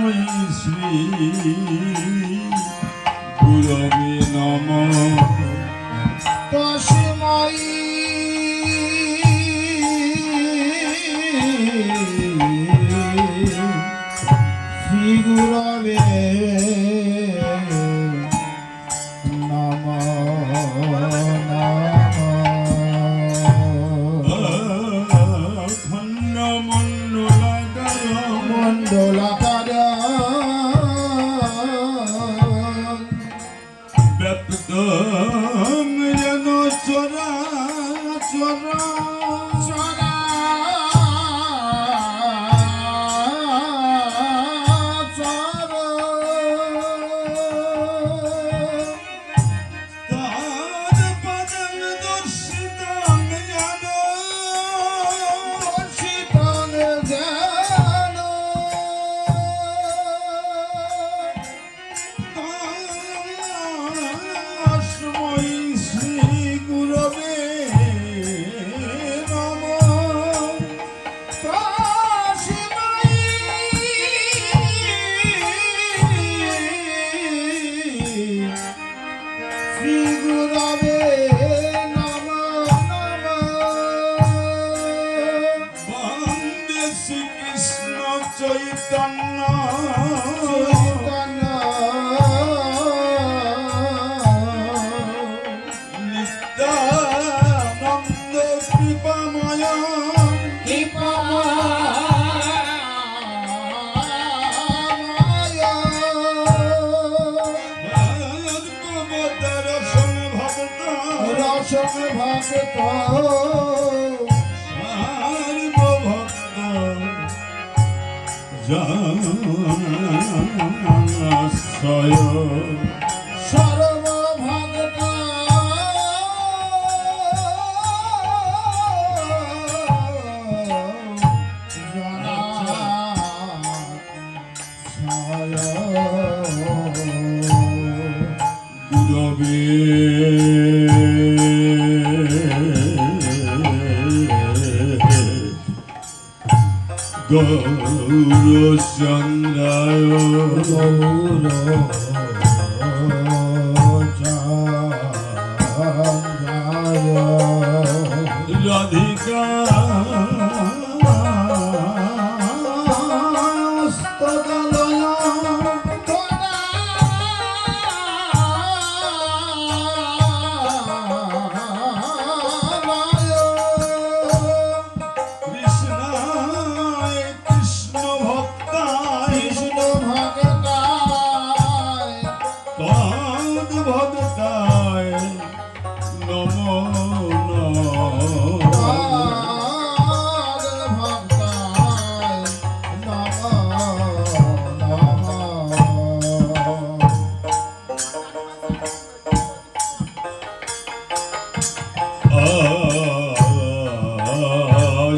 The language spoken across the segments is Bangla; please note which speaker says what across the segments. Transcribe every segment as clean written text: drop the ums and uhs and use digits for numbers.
Speaker 1: তস্मै শ্রী গুরবে নমঃ
Speaker 2: তস্मै শ্রী গুরবে
Speaker 1: চৈতন্য নিত্যানন্দ কৃপাময়
Speaker 2: রসন ভক্ত
Speaker 1: জনশ্রয়
Speaker 2: সর্বভক্ত
Speaker 1: গুরবে গৌরচন্দ্রায় রাধিকা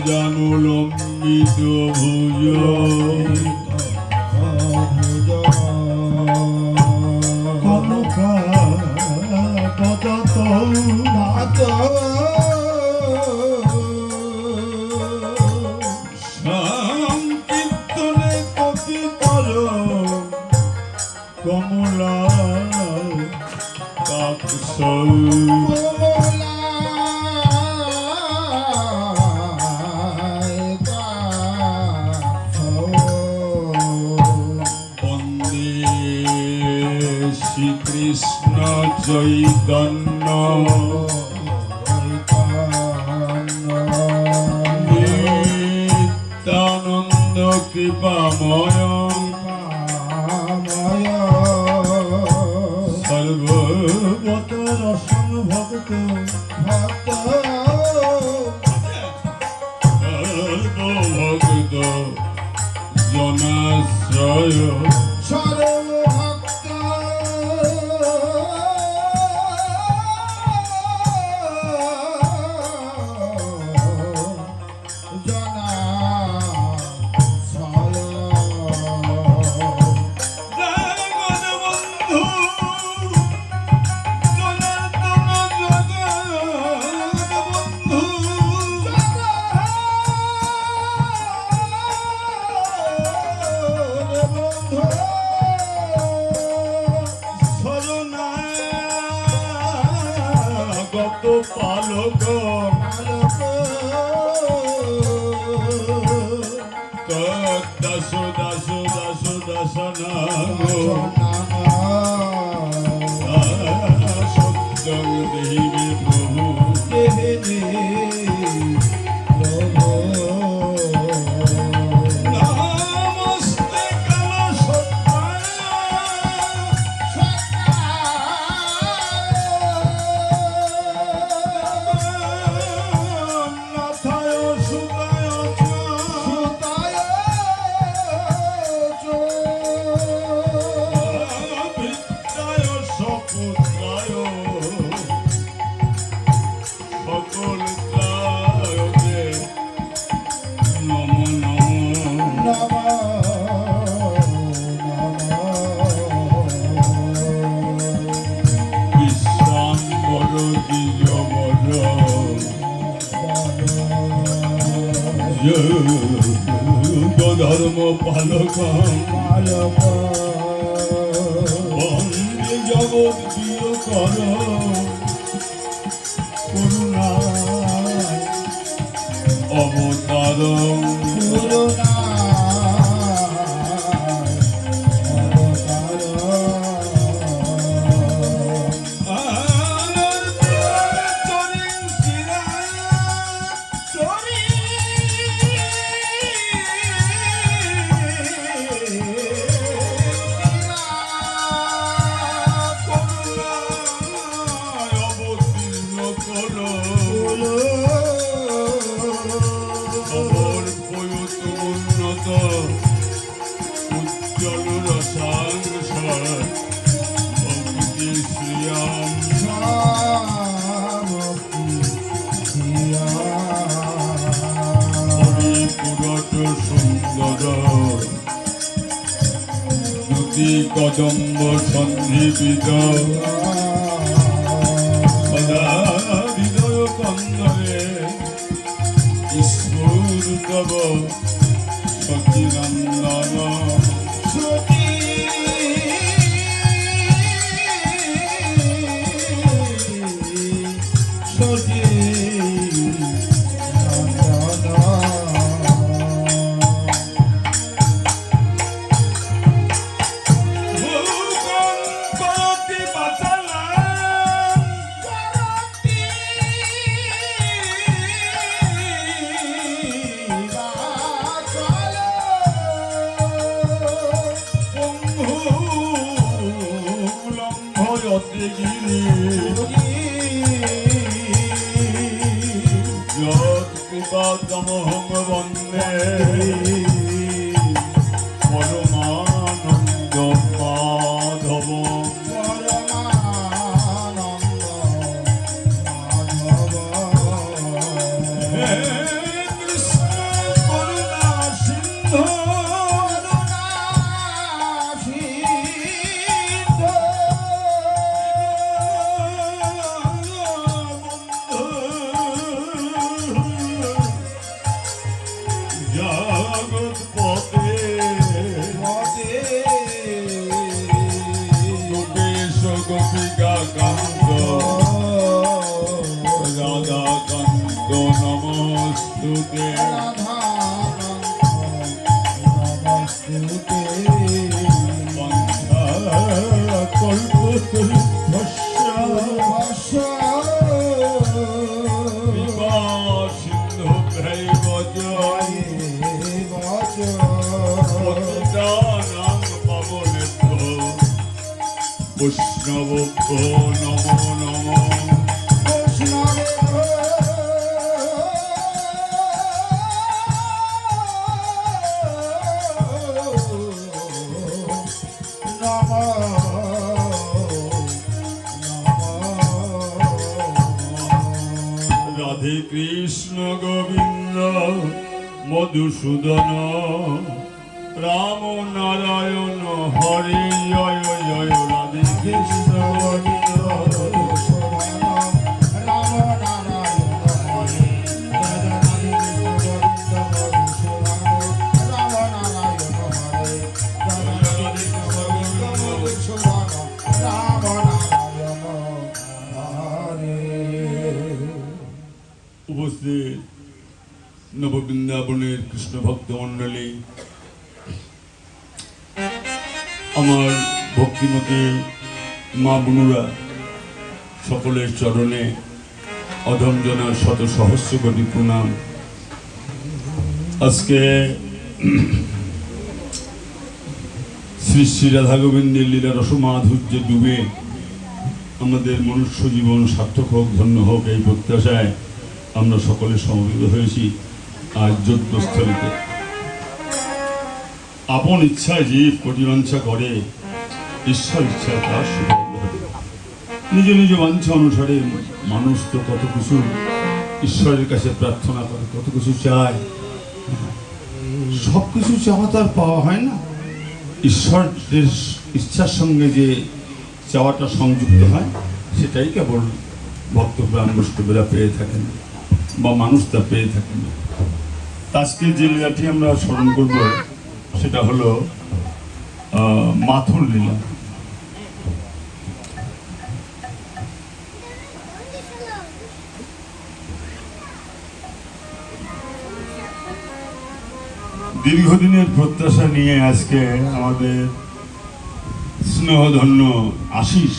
Speaker 1: জানুলম্বিত ভুজ কনকা পদত মাত সংকীর্তনে কপি কর কমলা কাকস শ্রীকৃষ্ণ চৈতন্য নিত্যানন্দ কৃপাময় সর্বগত রসন ভক্ত সর্বভক্ত জনাশ্রয় শরণাগত পালক দাস দাস দাস দাসনা সত্যং দেহিবে প্রভু নমস্তে কাল সত্যায় নাথায় সুতায় ভিত্তায় সপুত্রায় সকল ত্রায়তে নমো নমো বিশ্বাম্বর দ্বিজবর ধর্ম পালক বন্দে জগৎ প্রিয় কর করুণায় অবতার উজ্জ্বল রসাংসার ভক্তি শ্রিয়াম হরিপুরট সুন্দর নদী কদম্ব সন্ধিবিদ সদা হৃদয় কন্দরে ঈশ্বর তব সচিনন্দন যৎকৃপাতমহং বন্দে পরমানন্দ মাধব হে কৃষ্ণ করুণা সিন্ধু জগৎপতে গোপেশ গোপিকা কান্ত রাধা কান্ত নমস্তুতে সিন্ধু ভৈবজ বৈষ্ণব নমো নমো রাধে কৃষ্ণ গোবিন্দ মধুসূদন রাম নারায়ণ হরি জয় জয় রাধে কৃষ্ণ বৃন্দাবনের কৃষ্ণ ভক্ত মণ্ডলী, আমার ভক্তিমতী মা বোনুরা, সকলের চরণে অধম জনার শত সহস্র কোটি প্রণাম। আজকে শ্রী শ্রী রাধা গোবিন্দের লীলা রসমাধুর্যে ডুবে আমাদের মনুষ্য জীবন সার্থক হোক, ধন্য হোক, এই প্রত্যাশায় আমরা সকলে সমবেত হয়েছি আজ যজ্ঞস্থলীতে। আপন ইচ্ছায় জীব প্রতিবাঞ্ছা করে, ঈশ্বর ইচ্ছায় তার সুফল ধরে। নিজ নিজ বাঞ্ছা অনুসারে মানুষ তো কত কিছু ঈশ্বরের কাছে প্রার্থনা করে, কত কিছু চায়। সব কিছু চাওয়া তো আর পাওয়া হয় না। ঈশ্বরের ইচ্ছার সঙ্গে যে চাওয়াটা সংযুক্ত হয়, সেটাই কেবল ভক্তপ্রাণ বৈষ্ণবেরা পেয়ে থাকেন বা মানুষ তা পেয়ে থাকেন। আজকে যে লীলাটি আমরা স্মরণ করব সেটা হলো মাথুর লীলা। দীর্ঘদিনের প্রত্যাশা নিয়ে আজকে আমাদের স্নেহধন্য আশিস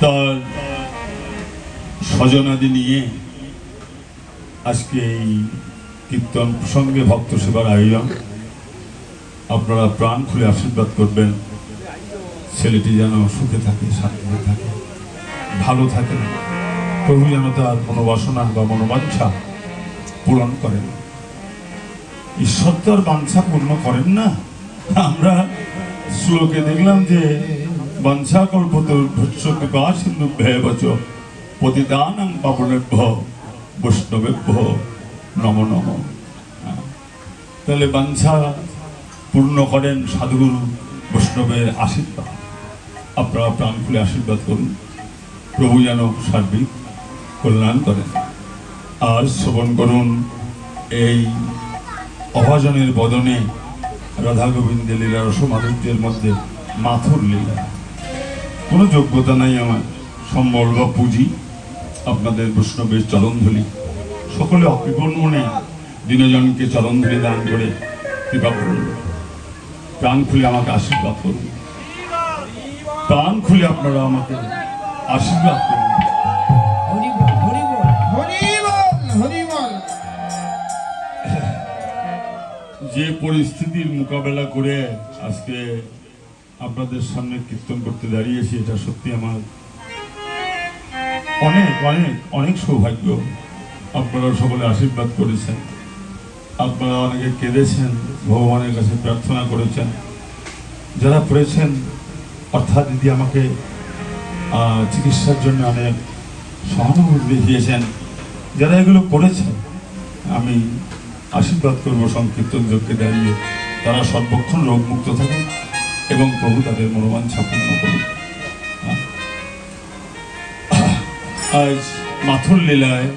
Speaker 1: তার স্বজনাদি নিয়ে আজকে এই কীর্তন প্রসঙ্গে ভক্ত সেবার আয়োজন। আপনারা প্রাণ খুলে আশীর্বাদ করবেন, ছেলেটি যেন সুখে থাকে, শান্তিতে থাকে, ভালো থাকে। প্রভু যেন তার মনোবাসনা বা মনোবাঞ্ছা পূরণ করেন। ঈশ্বর তো আর বাঞ্ছা পূর্ণ করেন না। আমরা শ্লোকে দেখলাম যে বাঞ্ছা কল্পতরুভ্যশ্চ কৃপা সিন্ধুভ্যেবচ পতিতানাং পাবনেভ্য বৈষ্ণবেভ্য নমো নমঃ। তাহলে বাঞ্ছা পূর্ণ করেন সাধুগুরু বৈষ্ণবের আশীর্বাদ। আপনারা প্রাণ খুলে আশীর্বাদ করুন, প্রভু যেন সার্বিক কল্যাণ করেন। আর শ্রবণ করুন এই অভাজনের বদনে রাধা গোবিন্দের লীলা রসমাধুর্যের মধ্যে মাথুর লীলা। কোনো যোগ্যতা নাই আমার, সম্বল বা পুঁজি আপনাদের বৈষ্ণবের চরণধূলি। সকলে অকৃপণ মনে দীনজনকে চরণধূলি দান করে কৃপা করুন। প্রাণ খুলে আমাকে আশীর্বাদ করুন, প্রাণ খুলে আপনারা আমাকে আশীর্বাদ করুন। যে পরিস্থিতির মোকাবেলা করে আজকে আপনাদের সামনে কীর্তন করতে দাঁড়িয়েছি, এটা সত্যি আমার অনেক অনেক অনেক সৌভাগ্য। আপনারা সকলে আশীর্বাদ করেছেন, আপনারা অনেকে কেঁদেছেন, ভগবানের কাছে প্রার্থনা করেছেন। যারা পড়েছেন অর্থাৎ দিদি আমাকে চিকিৎসার জন্য অনেক সহানুভূতি দেখিয়েছেন, যারা এগুলো করেছেন, আমি আশীর্বাদ করব সংকীর্তন যজ্ঞে দাঁড়িয়ে তারা সর্বক্ষণ রোগমুক্ত থাকুন এবং প্রভু তাদের মনোবাঞ্ছা পূর্ণ করুন। আজ মাথুর লীলায়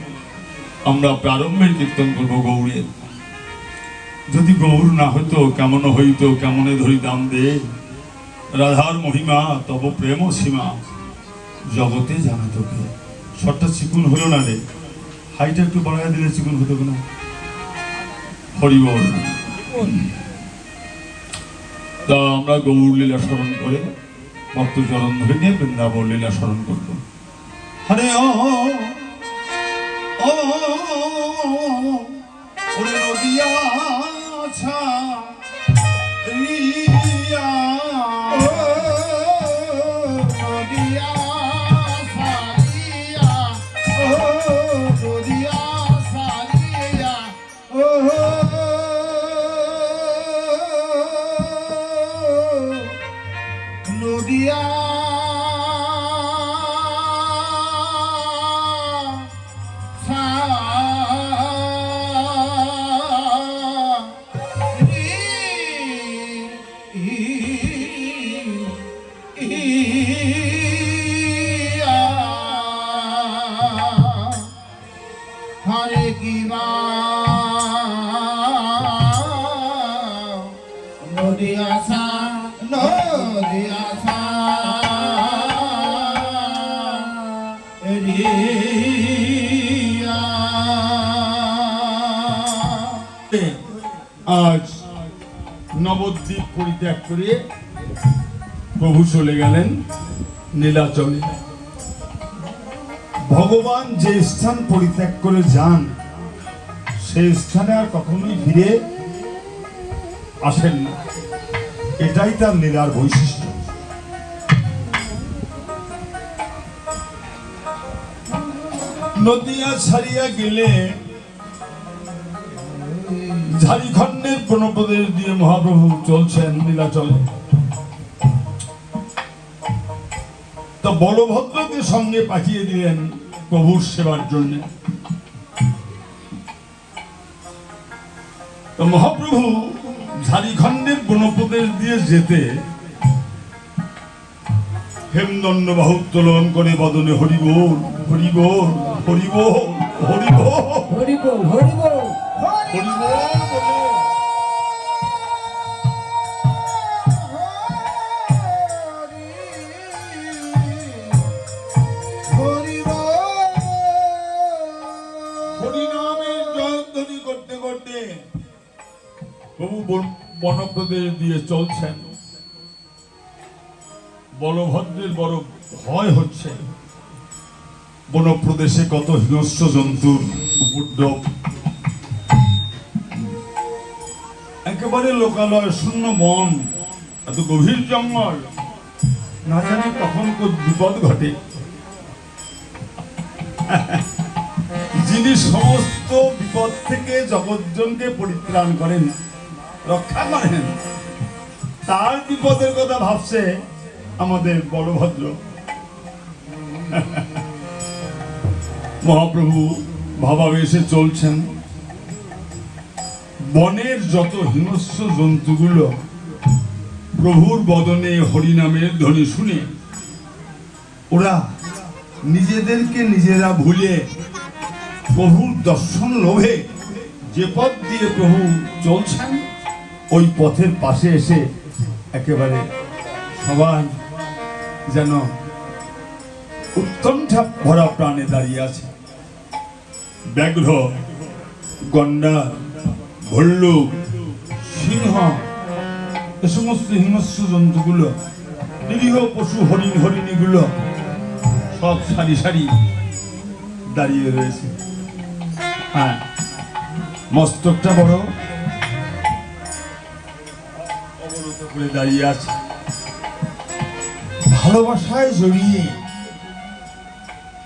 Speaker 1: আমরা প্রারম্ভের কীর্তন করব গৌরের। যদি গৌর না হইতো কেমন হইতো, কেমনে ধরিতাম দে রাধার মহিমা তব প্রেম সীমা জগতে জানা তোকে। শটটা চিকুন হলো না রে, হাইটা একটু বাড়াই দিলে চিকুন হতো না। হরি বল। তা আমরা গৌর লীলা স্মরণ করে ভক্ত চরণ ধরে নিয়ে বৃন্দাবন লীলা স্মরণ করবো। হরে ও নদিয়া
Speaker 2: हरे की नदिया सा रिया
Speaker 1: নবদ্বীপ পরিত্যাগ করে প্রভু চলে গেলেন নীলাচলে। ভগবান যে স্থান পরিত্যাগ করে যান সেই স্থানে আর কখনোই ফিরে আসেন না, এটাই তার লীলার বৈশিষ্ট্য। নদিয়া ছাড়িয়া গেলে ঝাড়খণ্ডের বনপ্রদেশ দিয়ে মহাপ্রভু চলছেন নীলাচলে। তো বলভদ্রকে সঙ্গে পাঠিয়ে দিলেন প্রভুর সেবার জন্য। তো মহাপ্রভু ঝাড়খণ্ডের বনপ্রদেশ দিয়ে যেতে হেমদণ্ড বাহু উত্তোলন করে বদনে হরিবোল হরিবোল হরিবোল হরিবোল
Speaker 3: হরিবোল হরিবোল
Speaker 1: হরিবোল বলে হরিনামের জয়ধ্বনি করতে করতে প্রভু বনপ্রদেশ দিয়ে চলছেন। বলভদ্রের বড় ভয় হচ্ছে, বনপ্রদেশে কত হিংস্র জন্তুর উপদ্রব, একেবারে লোকালয় শূন্য বন, এত গভীর জঙ্গল, না জানি কখন কোন বিপদ ঘটে। যিনি সমস্ত বিপদ থেকে জগৎজনকে পরিত্রাণ করেন, রক্ষা করেন, তার বিপদের কথা ভাবছে আমাদের বলভদ্র। মহাপ্রভু ভাবাবেশে চলছেন। বনের যত হিংস্র জন্তুগুলো প্রভুর বদনে হরিনামের ধ্বনি শুনে ওরা নিজেদেরকে নিজেরা ভুলে প্রভুর দর্শন লোভে যে পথ দিয়ে প্রভু চলছেন ওই পথের পাশে এসে একেবারে সবাই যেন উৎকণ্ঠা ভরা প্রাণে দাঁড়িয়ে আছে। ব্যাঘ্র, গন্ডার, ভল্লুক, সিংহ, এ সমস্ত হিংস্র জন্তুগুলো, নিরীহ পশু হরিণীগুলো সব সারি সারি দাঁড়িয়ে রয়েছে। হ্যাঁ, মস্তকটা বড় অবনত করে দাঁড়িয়ে আছে, ভালোবাসায় জড়িয়ে।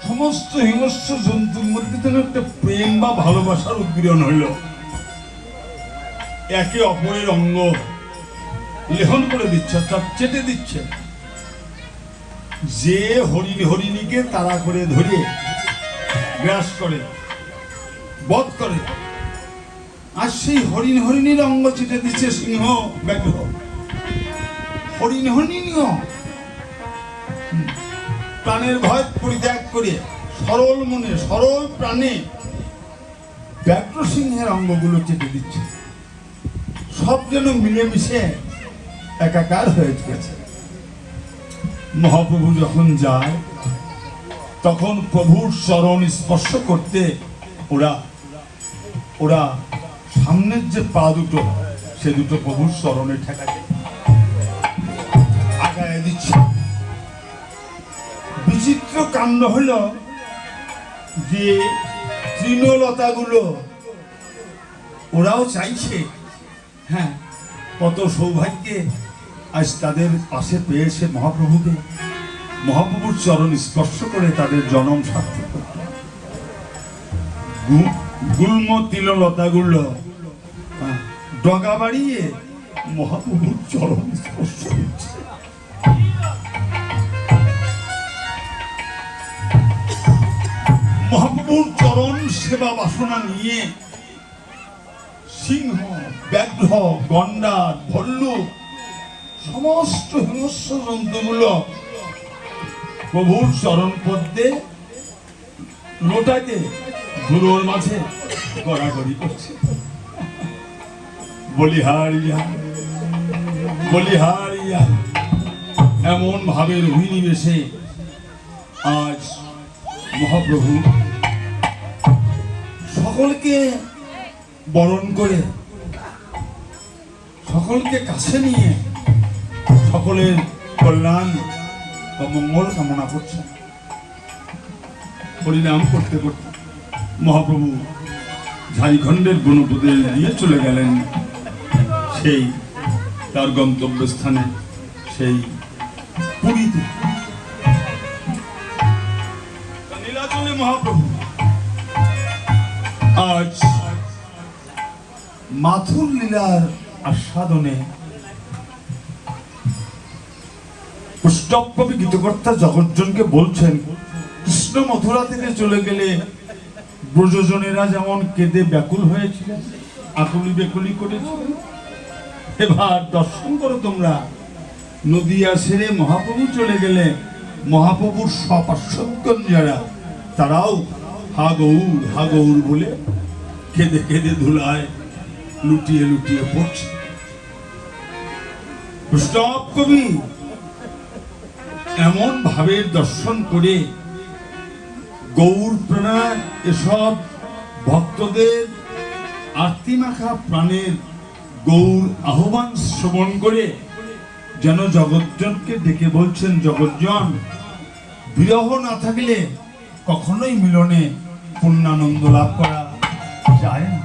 Speaker 1: সমস্ত হিংস্র জন্তুর মধ্যে যেন একটা প্রেম বা ভালোবাসার উদ্গীরণ হইল। একে অপরের অঙ্গ লেহন করে দিচ্ছে, অর্থাৎ চেটে দিচ্ছে। যে হরিণীকে তাড়া করে ধরে গ্রাস করে, বধ করে, আর সেই হরিণীর অঙ্গ চেটে দিচ্ছে সিংহ, ব্যাঘ্র। হরিণীও প্রাণের ভয় পরিত্যাগ করে সরল মনে সরল প্রাণে ব্যাঘ্র সিংহের অঙ্গগুলো চেটে দিচ্ছে। সব যেন মিলেমিশে একাকার হয়ে গেছে। মহাপ্রভু যখন যায় তখন প্রভুর চরণ স্পর্শ করতে ওরা সামনের যে পা দুটো সে দুটো প্রভুর চরণে ঠেকাতে আগায় দিচ্ছে। বিচিত্র কাণ্ড হলো যে তৃণলতাগুলো ওরাও চাইছে, হ্যাঁ, কত সৌভাগ্যে আজ তাদের পাশে পেয়েছে মহাপ্রভুকে। মহাপ্রভুর চরণ স্পর্শ করে তাদের জনম সার্থক করতে। গুল্ম তৃণলতাগুলো ডগা বাড়িয়ে মহাপ্রভুর চরণ স্পর্শ করছে। মহাপ্রভুর চরণ সেবা বাসনা নিয়ে সিংহ, ব্যাঘ্র, গন্ডার, ভল্লুক, সমস্ত হিংস্র জন্তুগুলো প্রভুর চরণ পদ্মে লোটাকে ধুলোর মাঝে গড়াগড়ি করছে। বলিহারিয়া বলিহারিয়া এমন ভাবের অভিনিবেশে আজ মহাপ্রভু সকলকে বরণ করে সকলকে কাছে নিয়ে সকলের কল্যাণ ও মঙ্গল কামনা করছেন। হরিনাম করতে করতে মহাপ্রভু ঝাড়খণ্ডের গণপতি দিয়ে চলে গেলেন সেই তার গন্তব্যস্থানে, সেই পুরীতে। নীলাচলে মহাপ্রভু আজ মাথুর লীলার আস্বাদনে পুষ্টক কবি গীতকর্তা জগজ্জনকে বলছেন, কৃষ্ণ মথুরা থেকে চলে গেলে ব্রজজনেরা যেমন কেঁদে ব্যাকুল হয়েছিলেন, আকুলি বেকুলি করেছিলেন, এবার দর্শন করো তোমরা, নদিয়া ছেড়ে মহাপ্রভু চলে গেলে মহাপ্রভুর সপার্শ্বদগণ যারা, তারাও হা গৌর বলে কেঁদে কেঁদে ধুলায় লুটিয়ে লুটিয়ে পড়ছে। পুষ্টক কবি এমন ভাবের দর্শন করে গৌর প্রাণ এসব ভক্তদের আরতিমাখা প্রাণের গৌর আহ্বান শ্রবণ করে যেন জগজ্জনকে ডেকে বলছেন, জগজ্জন, বিরহ না থাকলে কখনোই মিলনে পূর্ণানন্দ লাভ করা যায় না।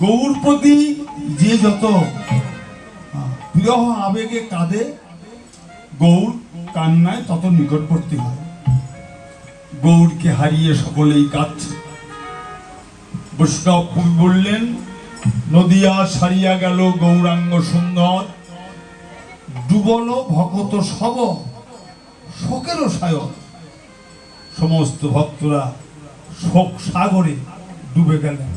Speaker 1: গৌর প্রতি যে যত বিরহ আবেগে কাঁদে, গৌর কান্নায় তত নিকটবর্তী হয়। গৌরকে হারিয়ে সকলেই কাঁদছে। বৈষ্ণব কবি বললেন, নদিয়া সারিয়া গেল গৌরাঙ্গ সুন্দর, ডুবল ভকত সব শোকেরও সায়র। সমস্ত ভক্তরা শোক সাগরে ডুবে গেলেন।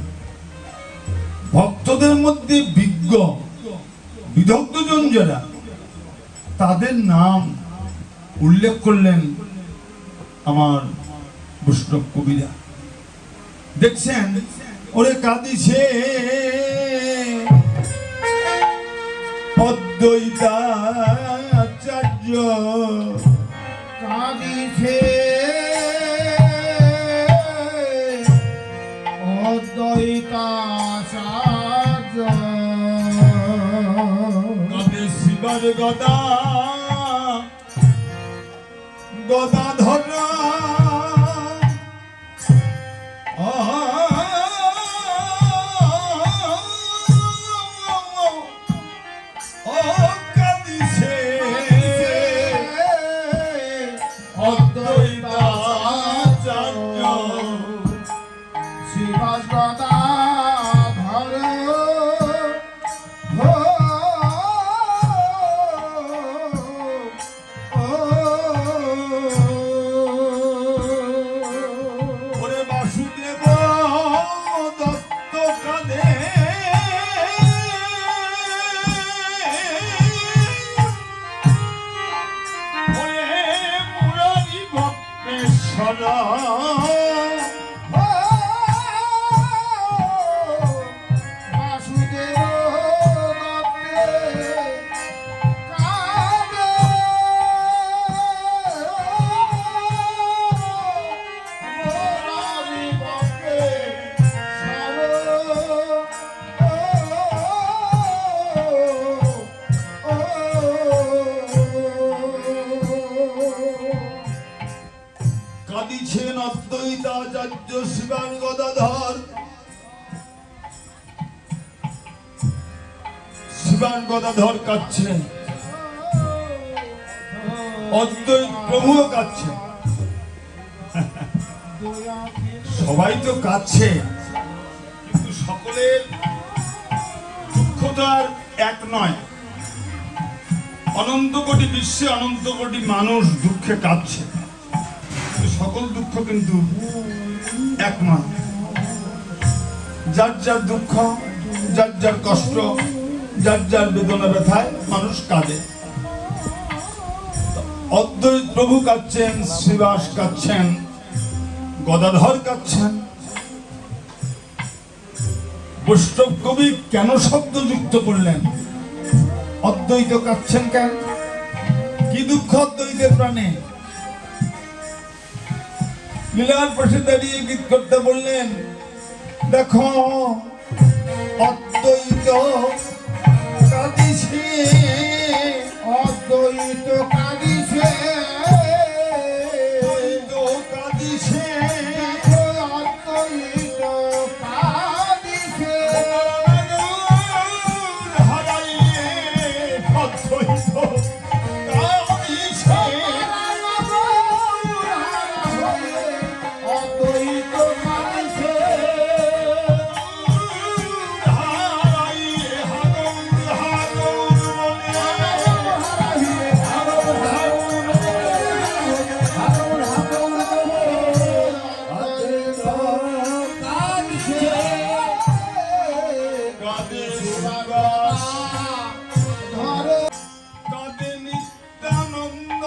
Speaker 1: ভক্তদের মধ্যে বিজ্ঞ বিদগ্ধজন যারা, তাদের নাম উল্লেখ করলেন আমার বৈষ্ণব কবিরা। দেখছেন, ওরে কাঁদিছে অদ্বৈতাচার্য,
Speaker 2: কাঁদিছে অদ্বৈতাচার্য,
Speaker 1: কাঁদে শিবার গদা গদাধর, কাঁদিছে অদ্বৈতাচার্য,
Speaker 2: শিবাস গদাধর,
Speaker 1: ওরে বাসুদেব দত্ত কাঁদে, ওরে মুরারি ভক্তেশ্বর,
Speaker 2: বাসুদেব দত্তে কাঁদে, মুরারি
Speaker 1: কাঁদিছেন অদ্বৈতাচার্য শিবান গদাধর। শিবান গদাধর কাঁদছেন, অদ্বৈত প্রভুও কাঁদছেন। সবাই তো কাঁদছে, কিন্তু সকলের দুঃখ তো আর এক নয়। অনন্ত কোটি বিশ্বে অনন্ত কোটি মানুষ দুঃখে কাঁদছে, সকল দুঃখ কিন্তু এক নয়। যার যার দুঃখ, যার যার কষ্ট, যার যার বেদনা ব্যথায় মানুষ কাঁদে। অদ্বৈত প্রভু কাঁদছেন, শ্রীবাস কাঁদছেন, গদাধর কাঁদছেন। বৈষ্ণব কবি কেন শব্দ যুক্ত করলেন? অদ্বৈত কাঁদছেন কেন? কি দুঃখ অদ্বৈতের প্রাণে? লীলার পাশে দাঁড়িয়ে গীত করতে বললেন, দেখো
Speaker 3: অদ্বৈত কাঁদিছে
Speaker 2: অদ্বৈত কাঁদিছে
Speaker 3: অদ্বৈত কাঁদিছে
Speaker 2: অদ্বৈত কাঁদিছে
Speaker 3: হারাইয়ে অদ্বৈত কাঁদিছে
Speaker 2: অদ্বৈত কাঁদিছে
Speaker 3: হারাইয়ে হাগর হাগর কাঁদে সুবাস কাঁদে নিত্যানন্দ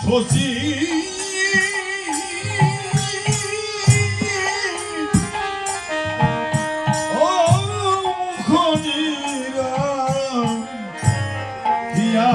Speaker 3: শশী ও মুখনীরা হিয়া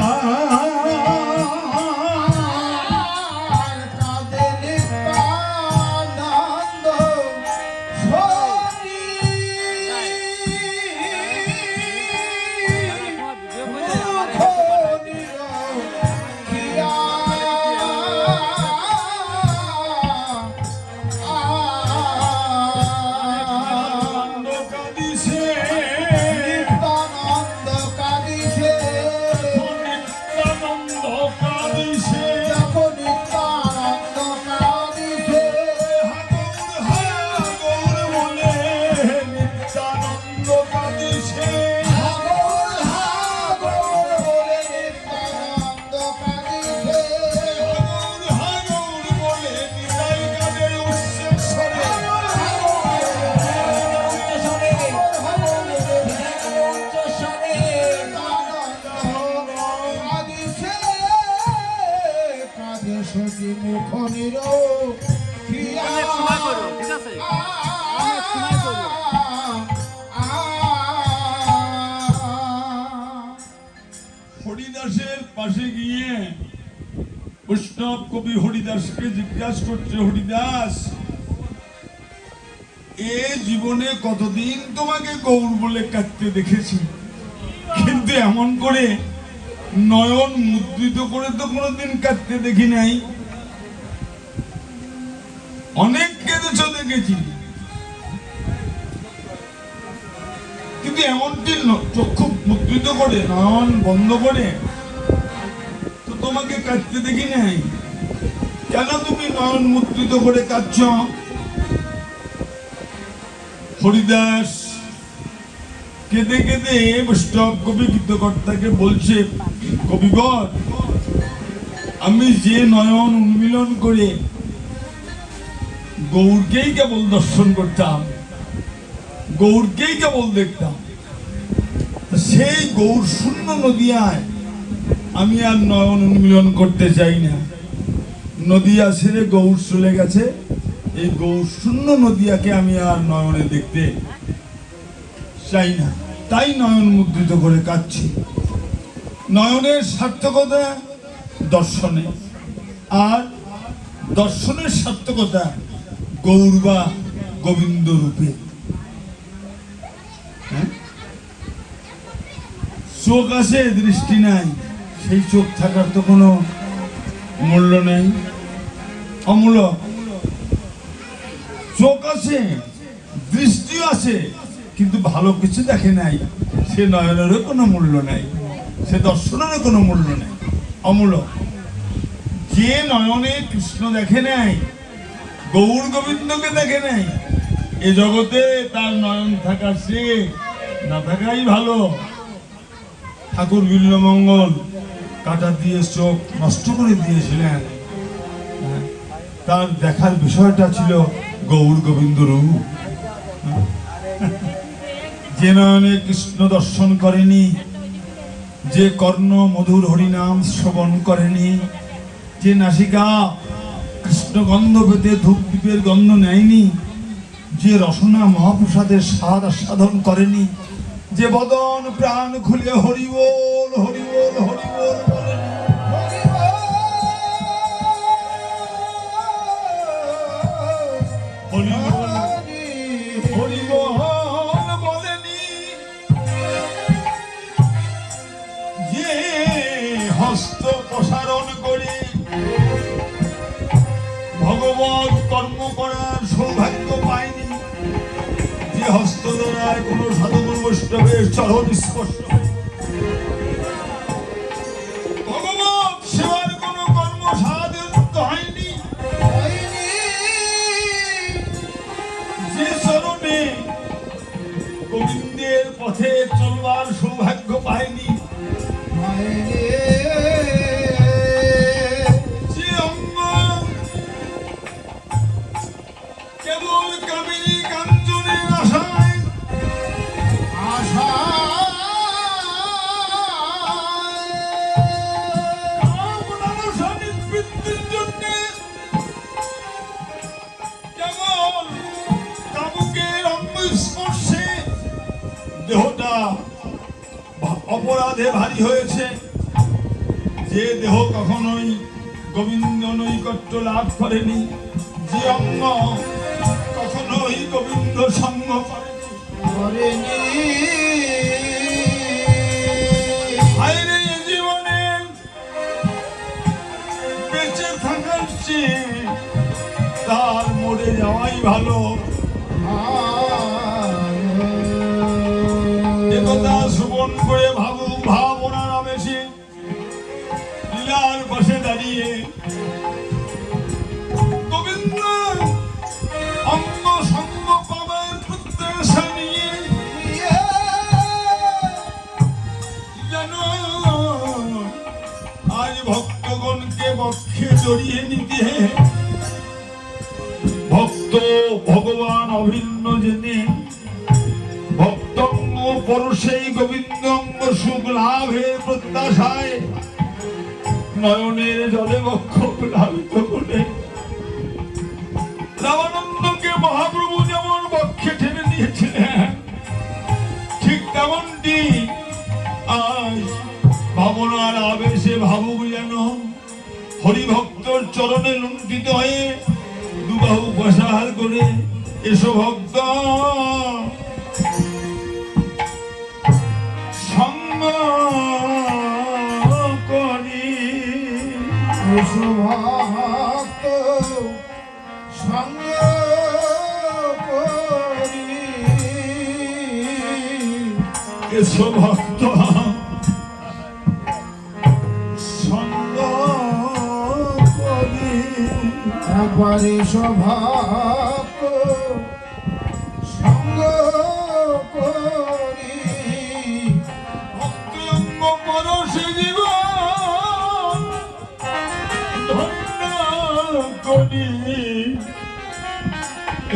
Speaker 3: আনন্দ কাঁদিছে
Speaker 2: নিত্যানন্দ কাঁদিছে
Speaker 3: নিত্যানন্দ কাঁদিছে
Speaker 2: যখন নিত্যানন্দ কাঁদিছে
Speaker 3: হাগর হাগর বলে নিত্যানন্দ কাঁদিছে
Speaker 2: হাগর হাগর বলে নিত্যানন্দ কাঁদিছে
Speaker 3: হাগর হাগর বলে নিতাই কাঁদে উচ্চস্বরে
Speaker 2: সখী মুখ নির
Speaker 4: অনেক সময় করো, ঠিক আছে? অনেক সময় করো।
Speaker 3: হরিদাসের পাশে গিয়ে বৈষ্ণব কবি হরিদাসকে জিজ্ঞাসা করছে, হরিদাস এ জীবনে কতদিন তোমাকে গৌর বলে কাঁদতে দেখেছি, কিন্তু এমন করে নয়ন মুদ্রিত করে তো কোনোদিন কাঁদতে দেখি নাই। অনেক কেঁদেছ দেখেছি, কিন্তু এমনটি চক্ষু মুদ্রিত করে নয়ন বন্ধ করে তো তোমাকে কাঁদতে দেখি নাই। কেন তুমি নয়ন মুদ্রিত করে কাঁদছ? হরিদাস কেঁদে কেঁদে বৈষ্ণব কবি গীতকর্তাকে বলছে, কবিবর আমি যে নয়ন উন্মিলন করে গৌরকেই কেবল দর্শন করতাম, গৌরকেই কেবল দেখতাম, সেই গৌর শূন্য নদিয়ায় আমি আর নয়ন উন্মিলন করতে চাই না। নদিয়া ছেড়ে গৌর চলে গেছে, এই গৌর শূন্য নদিয়াকে আমি আর নয়নে দেখতে চাই না, তাই নয়ন মুদ্রিত করে কাঁদছি। নয়নের সার্থকতা দর্শনে, আর দর্শনের সার্থকতা গৌর বা গোবিন্দ রূপে। চোখ আছে, দৃষ্টি নাই, সেই চোখ থাকার তো কোনো মূল্য নেই, অমূল্য। চোখ আছে, দৃষ্টিও আছে, কিন্তু ভালো কিছু দেখে নাই, সে নয়নেরও কোনো মূল্য নাই, সে দর্শনেরও কোনো মূল্য নেই, অমূল্য। যে নয়নে কৃষ্ণ দেখে নাই, গৌর গোবিন্দকে দেখে নাই, এ জগতে তার নয়ন থাকা সে না থাকাই ভালো। ঠাকুর বিল্লমঙ্গল কাটা দিয়ে চোখ নষ্ট করে দিয়েছিলেন, তার দেখার বিষয়টা ছিল গৌর গোবিন্দ রূপ। যে নয়নে কৃষ্ণ দর্শন করেনি, যে কর্ণ মধুর হরিনাম শ্রবণ করেনি, যে নাসিকা কৃষ্ণ গন্ধ পেতে ধূপ দ্বীপের গন্ধ নেয়নি, যে রসনা মহাপ্রসাদের স্বাদ আস্বাদন করেনি, যে বদন প্রাণ খুলে হরি বল হরি বল হরি বল বলেনি, হরি বল হরি বল দ্বারায় কোনো সাধুগুরু বৈষ্ণবের চরণ স্পর্শ ভগবত সেবার কোনো কর্ম সাধন হয়নি।
Speaker 2: হয়নি
Speaker 3: যে চরণে গোবিন্দের পথে চলবার সৌভাগ্য পায়নি,
Speaker 2: হয়নি
Speaker 3: যে অঙ্গ কেবল কামিনী কাঞ্চনের আশায়
Speaker 2: আশা
Speaker 3: কামনানুসা নিবৃত্তির জন্যে কেবল কামুকের অঙ্গ স্পর্শে দেহটা অপরাধে ভারী হয়েছে। যে দেহ কখনোই গোবিন্দ নৈকট্য লাভ করেনি, যে অঙ্গ কখনোই গোবিন্দ সঙ্গ করেনি,
Speaker 2: করেনি
Speaker 3: হায়রে এ জীবনে বেঁচে থাকার চেয়ে তার মরে যাওয়াই ভালো। একথা শ্রবণ করে ভাবনার আবেশে লীলার পাশে দাঁড়িয়ে গোবিন্দ অঙ্গ সঙ্গ পাবার প্রত্যাশা নিয়ে যেন আজ ভক্তগণকে বক্ষে জড়িয়ে নিতে ভক্ত ভগবান অভিন্ন জেনে ভক্তঙ্গ পরশেই গোবিন্দঙ্গ সুখ লাভের প্রত্যাশায় নয়নের জলে বক্ষ প্লাবিত করে রামানন্দকে মহাপ্রভু যেমন বক্ষে টেনে নিয়েছিলেন, ঠিক তেমনটি আজ ভাবনার আবেশে ভাবুক যেন হরিভক্তর চরণে লুণ্ঠিত হয়ে দুবাহু প্রসার করে এসো ভক্ত সঙ্গ করি।
Speaker 2: ভক্ত সঙ্গ করি
Speaker 3: এসো ভক্ত সঙ্গ করি।
Speaker 2: একবারে সভক্ত সঙ্গ করি
Speaker 3: ভক্তঙ্গ পরশে জীবন ধন্য করি।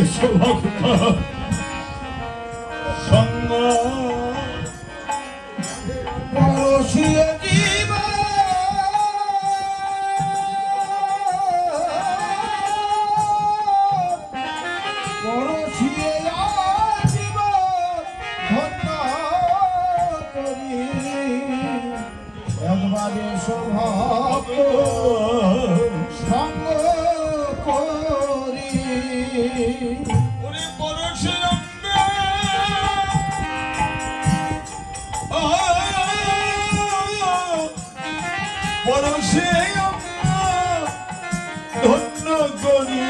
Speaker 3: এসো ভক্ত সঙ্গ
Speaker 2: পরশিয়ে জীব পরশিয়ে জীব ধন্য করি একবারে সভক্ত সঙ্গ করি
Speaker 3: ওরে পরশে অঙ্গে পরশে ধন্য করি।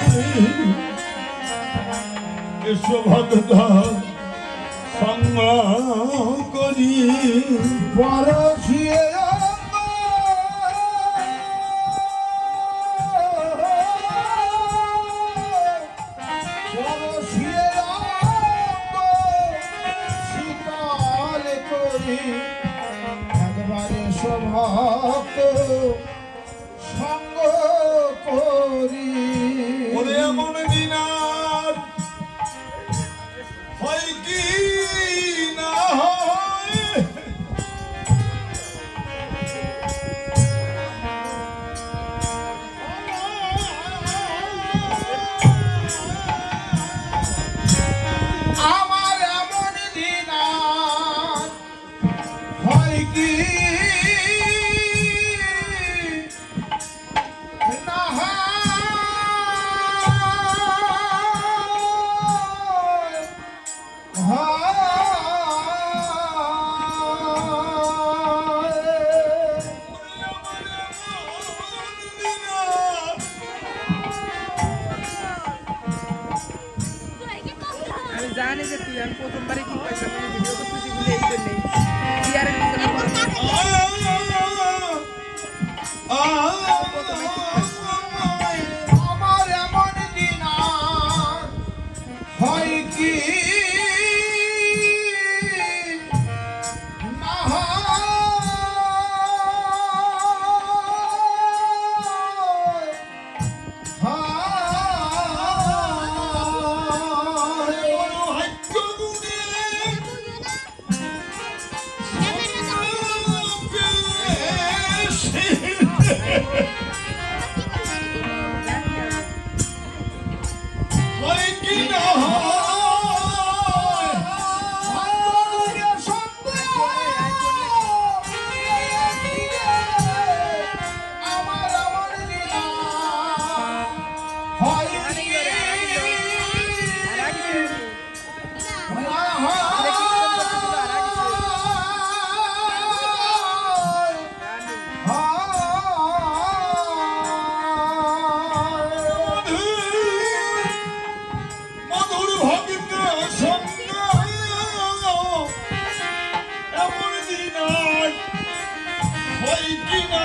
Speaker 3: এসো ভক্ত সঙ্গ করি।
Speaker 2: পরশিয়ে শীতল করি একবারে সভক্ত সঙ্গ করি
Speaker 3: ওরে এমন দিন আর হয় কি না হয়,
Speaker 2: আমার এমন দিন আর হয় কি না হয়
Speaker 4: আমি প্রথমবারই কি পাইছিলাম আমি ভিডিও করতেছি বলে এই জন্যই বিয়ারের পিছনে পড়ে প্রথমে ঠিক পাইছি
Speaker 2: আমার এমন দিন আর হয় কি না
Speaker 3: মধুর ভগিত সঙ্গ এমন দিন আর হয় কি না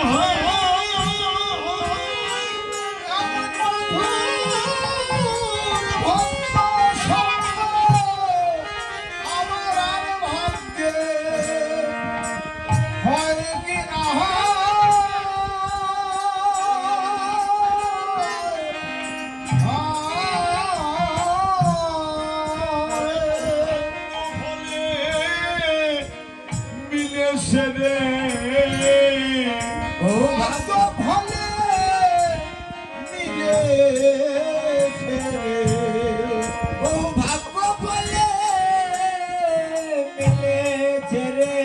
Speaker 2: আমার আর ভাগ্যে হয় কি না
Speaker 3: মিলেছে রে
Speaker 2: ও ভাগ্য ফলে মিলেছে ও ভাগ্য ফলে মিলেছে রে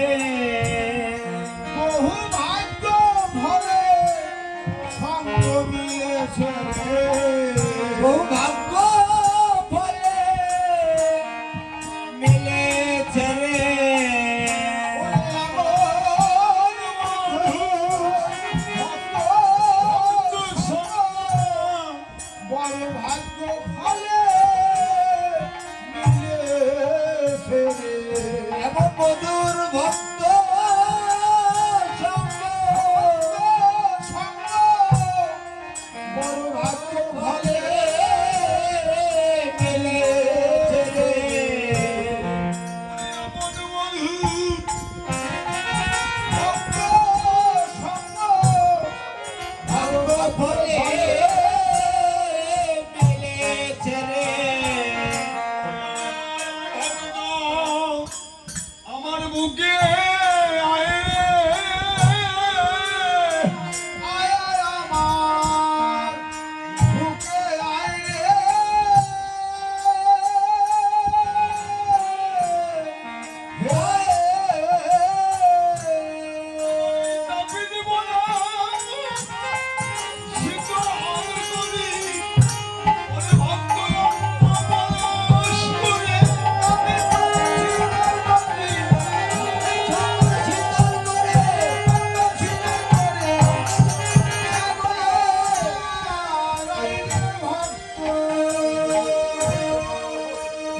Speaker 2: বহু ভাগ্য ফলে সঙ্গ মিলেছে রে বহু ভাগ্য ফলে মিলেছে রে বড় ভাগ্য ফলে মিলেছে রে এমন মধুর ভক্ত সঙ্গ বড় ভাগ্য ফলে মিলেছে রে ভক্ত সঙ্গ ভাগ্য ফলে মিলেছে রে
Speaker 3: আমার বুকে আয়
Speaker 2: আয় আয় আমার বুকে আয় রে
Speaker 3: চাপি দিব না শীত আর করি ওরে ভক্ত পরশ করে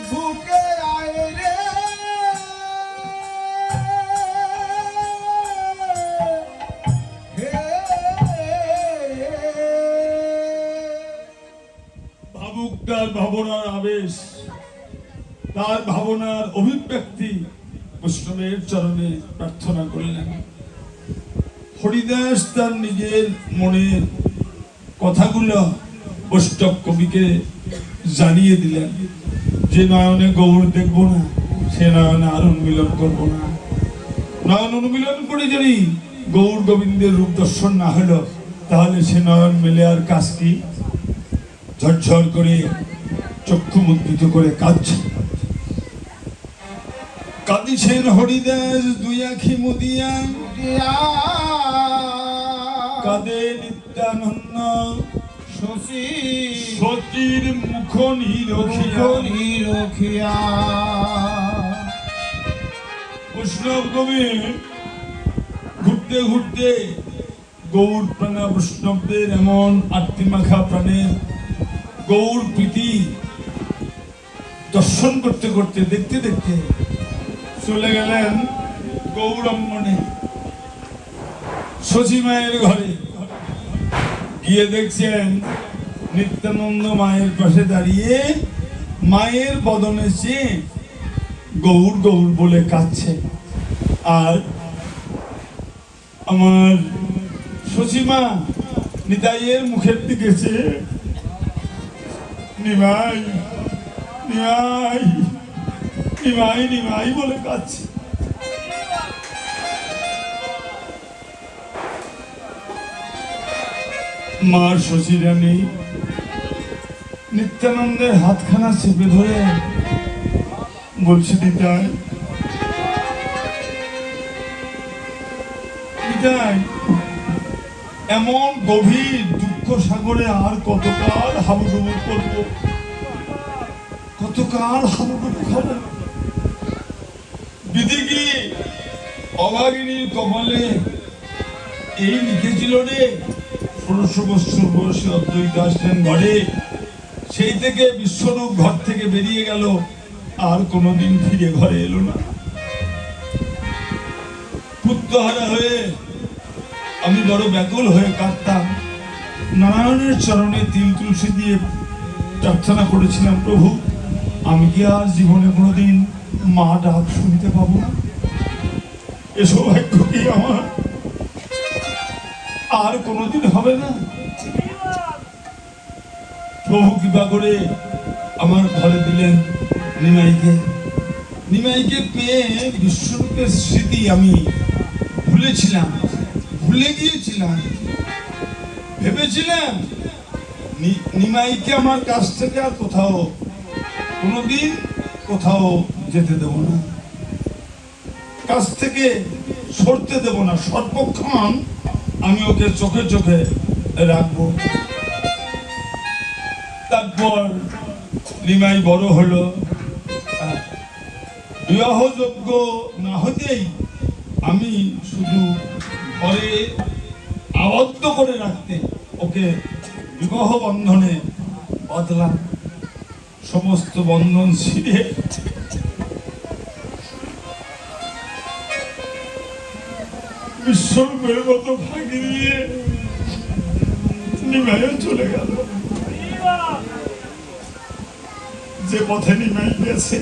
Speaker 2: বুকে আয় রে
Speaker 3: ভাবুক তার ভাবনার আবেশ তার ভাবনার অভিব্যক্তি বৈষ্ণবের চরণে প্রার্থনা করলেন হরিদাস তার নিজের মনের কথাগুলো বৈষ্ণব কবিকে জানিয়ে দিলেন যে নয়নে গৌর দেখবো না সে নয়নে আর উন্মিলন করবো না নয়ন উন্মিলন করে যদি গৌর গোবিন্দের রূপ দর্শন না হলো তাহলে সে নয়ন মেলে আর কাজ কি ঝরঝর করে চক্ষু মুদ্রিত করে কাঁদছে কাঁদিছেন হরিদাস দুই আখি মুদিয়া কাঁদে নিত্যানন্দ
Speaker 2: শশী
Speaker 3: সতীর মুখ
Speaker 2: রখিয়া
Speaker 3: বৈষ্ণব কবি ঘুরতে ঘুরতে গৌর প্রাণা বৈষ্ণবদের এমন আত্মিমাখা প্রাণের গৌর প্রীতি দর্শন করতে করতে দেখতে দেখতে চলে গেলেন গৌরঙ্গনে শচী মায়ের ঘরে। গিয়ে দেখছেন নিত্যানন্দ মায়ের পাশে দাঁড়িয়ে মায়ের বদনে চেয়ে গৌর গৌর বলে কাঁদছে। আর আমার শচীমা নিতাইয়ের মুখের দিকে চেয়ে নিমাই নিমাই নিমাই নিমাই বলে কাঁদছে। মা শচীরানী নিত্যানন্দের হাতখানা চেপে ধরে বলছে, নিতাই নিতাই, এমন গভীর দুঃখ সাগরে আর কতকাল হাবুডুবু করবো, কতকাল হাবুডুবু খাবো? বিধি কি অভাগিনীর কপালে এই লিখেছিল রে? 16 বছর বয়সে অদ্বৈত আসলেন ঘরে, সেই থেকে বিশ্বরূপ ঘর থেকে বেরিয়ে গেল, আর কোনোদিন ফিরে ঘরে এলো না। পুত্রহারা হয়ে আমি বড় ব্যাকুল হয়ে কাঁদতাম। নারায়ণের চরণে তিল তুলসী দিয়ে প্রার্থনা করেছিলাম, প্রভু আমি কি আর জীবনে কোনোদিন মা ডাক শুনতে পাবো না? এ সৌভাগ্য কি আমার আর কোনোদিন হবে না? প্রভু কৃপা করে আমার ঘরে দিলেন নিমাইকে। নিমাইকে পেয়ে বিশ্বরূপের স্মৃতি আমি ভুলেছিলাম, ভুলে গিয়েছিলাম। ভেবেছিলাম নিমাইকে আমার কাছ থেকে আর কোথাও কোনোদিন কোথাও যেতে দেব না, কাছ থেকে সরতে দেব না, সর্বক্ষণ আমি ওকে চোখে চোখে রাখবো। তারপর নিমাই বড় হলো, বিবাহযোগ্য না হতেই আমি শুধু ঘরে আবদ্ধ করে রাখতে ওকে বিবাহ বন্ধনে বাঁধলাম। সমস্ত বন্ধন ছিঁড়ে বিশ্বরূপের মতো ফাঁকি দিয়ে নিমাইও চলে গেল। যে পথে নিমাই গেছে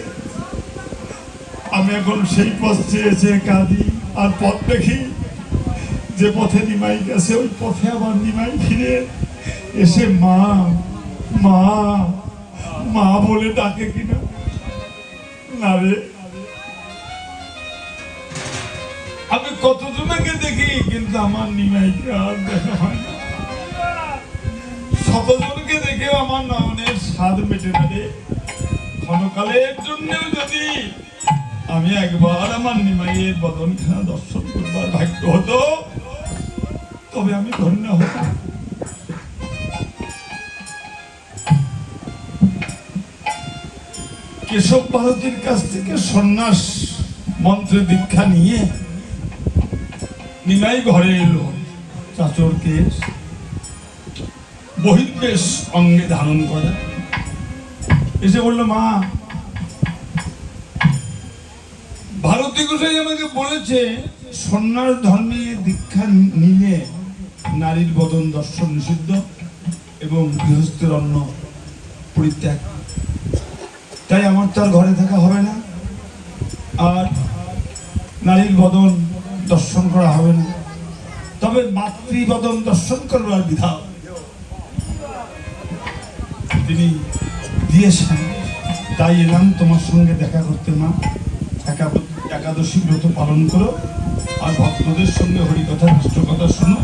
Speaker 3: আমি এখন সেই পথ চেয়ে চেয়ে কাঁদি, আর পথ দেখি যে পথে নিমাই গেছে ওই পথে আবার নিমাই ফিরে এসে মা মা মা বলে ডাকে কিনা না রে। আমি কতজনকে দেখি কিন্তু আমার নিমাইকে আর দেখা হয় না। শতজনকে দেখেও আমার নয়নের স্বাদ মেটে না রে। ক্ষণকালের জন্যও যদি আমি একবার আমার নিমাইয়ের বদনখানা দর্শন করবার ভাগ্য হতো তবে আমি ধন্য হতাম। কেশব ভারতীর কাছ থেকে সন্ন্যাস মন্ত্রে দীক্ষা নিয়ে নিমাই ঘরে এলো। চাচর কেশ বহির্বেশ অঙ্গে ধারণ করা, এসে বললো, মা ভারতী গোসাই আমাকে বলেছে সন্ন্যাস ধর্মে দীক্ষা নিলে নারীর বদন দর্শন নিষিদ্ধ এবং গৃহস্থের অন্ন পরিত্যাগ, তাই আমার তার ঘরে থাকা হবে না, আর নারীর বদন দর্শন করা হবে না, তবে মাতৃবদন দর্শন করবার বিধান তিনি দিয়েছেন। তাই এলাম তোমার সঙ্গে দেখা করতে। মা একাদশী ব্রত পালন করো আর ভক্তদের সঙ্গে হরিকথা রাষ্ট্রকথা শোনো।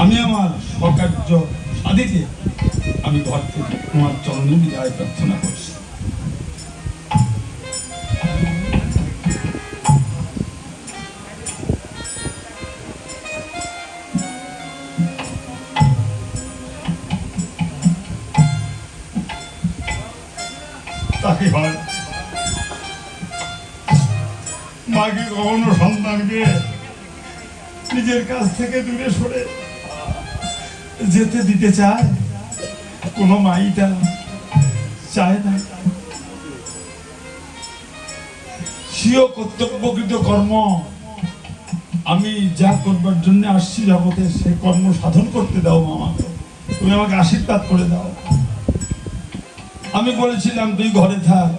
Speaker 3: আমি আমার স্বকার্য সাধিতে আমি ঘর থেকে তোমার চরণে বিদায় প্রার্থনা করছি। তাকে হয় মাকে কখনো সন্তানকে নিজের কাছ থেকে দূরে সরে যেতে দিতে চায়? কোনো মাইটা চায় না। স্বীয় কর্তব্যকৃত কর্ম আমি যা করবার জন্য আসছি জগতে সে কর্ম সাধন করতে দাও আমাকে, তুমি আমাকে আশীর্বাদ করে দাও। আমি বলেছিলাম তুই ঘরে থাক,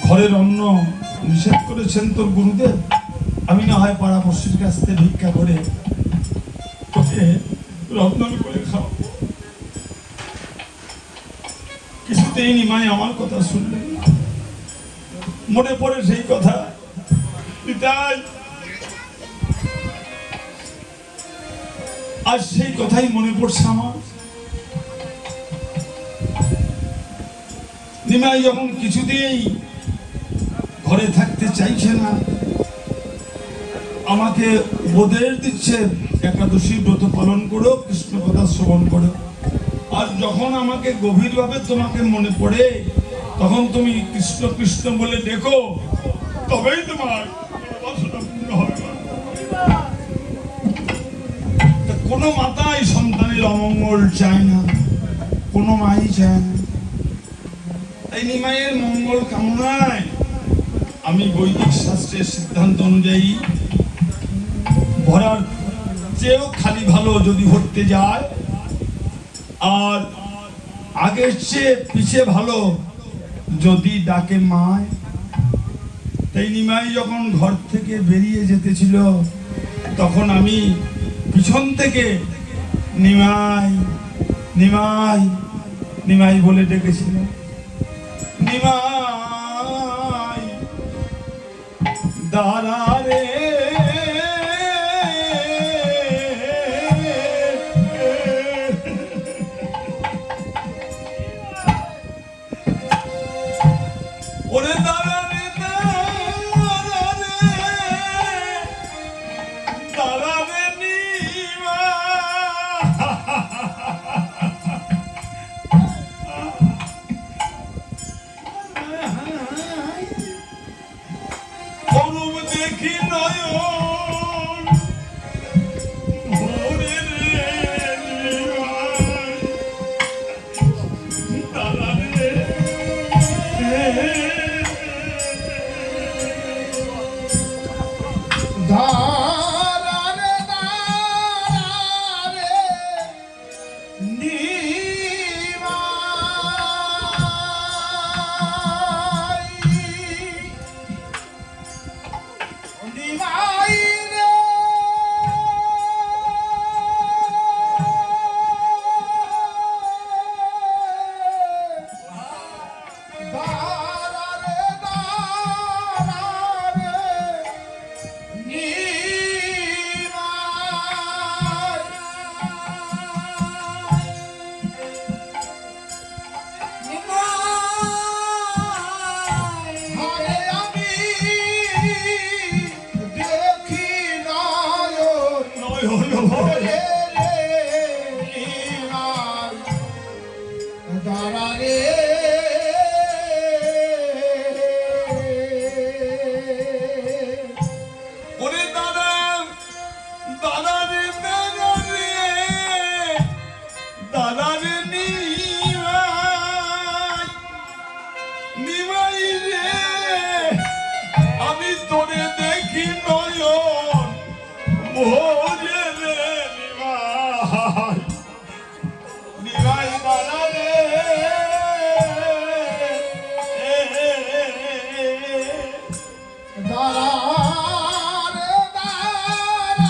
Speaker 3: ঘরের অন্ন নিষেধ করেছেন তোর গুরুদেব, আমি না হয় পাড়াপড়শির কাছ থেকে ভিক্ষা করে তোকে রত্ন করে খাও। কিছুতেই নিমাই আমার কথা শুনলেন না। মনে পড়ে সেই কথা, পিতাই আজ সেই কথাই মনে পড়ছে আমার। নিমাই যখন কিছুতেই ঘরে থাকতে চাইছে না, আমাকে উপদেশ দিচ্ছে একাদশী ব্রত পালন করো, কৃষ্ণ কথা শ্রবণ করো। আর যখন আমাকে গভীরভাবে তোমাকে মনে পড়ে তখন তুমি কৃষ্ণ কৃষ্ণ বলে ডেকো, তবেই তোমার বাসনা পূর্ণ হবে। কোনো মাতাই সন্তানের অমঙ্গল চায় না, কোনো মাই চায় না। এই নিমাইয়ের মঙ্গল কামনায় আমি বৈদিক শাস্ত্রের সিদ্ধান্ত অনুযায়ী ভরার চেয়েও খালি ভালো যদি হতে যায়, আর আগের চেয়ে পিছিয়ে ভালো যদি ডাকে মায়। তাই নিমাই যখন ঘর থেকে বেরিয়ে যেতেছিল তখন আমি পিছন থেকে নিমাই নিমাই নিমাই বলে ডেকেছিলাম। নিমাই দাঁড়া রে, ওরে দাঁড়া রে, দাঁড়া রে, দাঁড়া রে নিমাই। অরূপ দেখি নয়ন ভরে রে নিমাই, দাঁড়া রে।
Speaker 2: দাঁড়া রে, দাঁড়া রে, নিমাই, নিমাই রে। দাঁড়া রে, দাঁড়া রে, নিমাই, আরে আমি দেখি নয়ন ভরে রে নিমাই, দাঁড়া রে।
Speaker 3: ওরে দাদা, দাদা রে, দাদা রে, দাদা রে নিমাই, নিমাই রে, আমি তোরে দেখি নয়ন ভরে রে নিমাই, নিমাই দাদা রে।
Speaker 2: দাঁড়া রে, দাঁড়া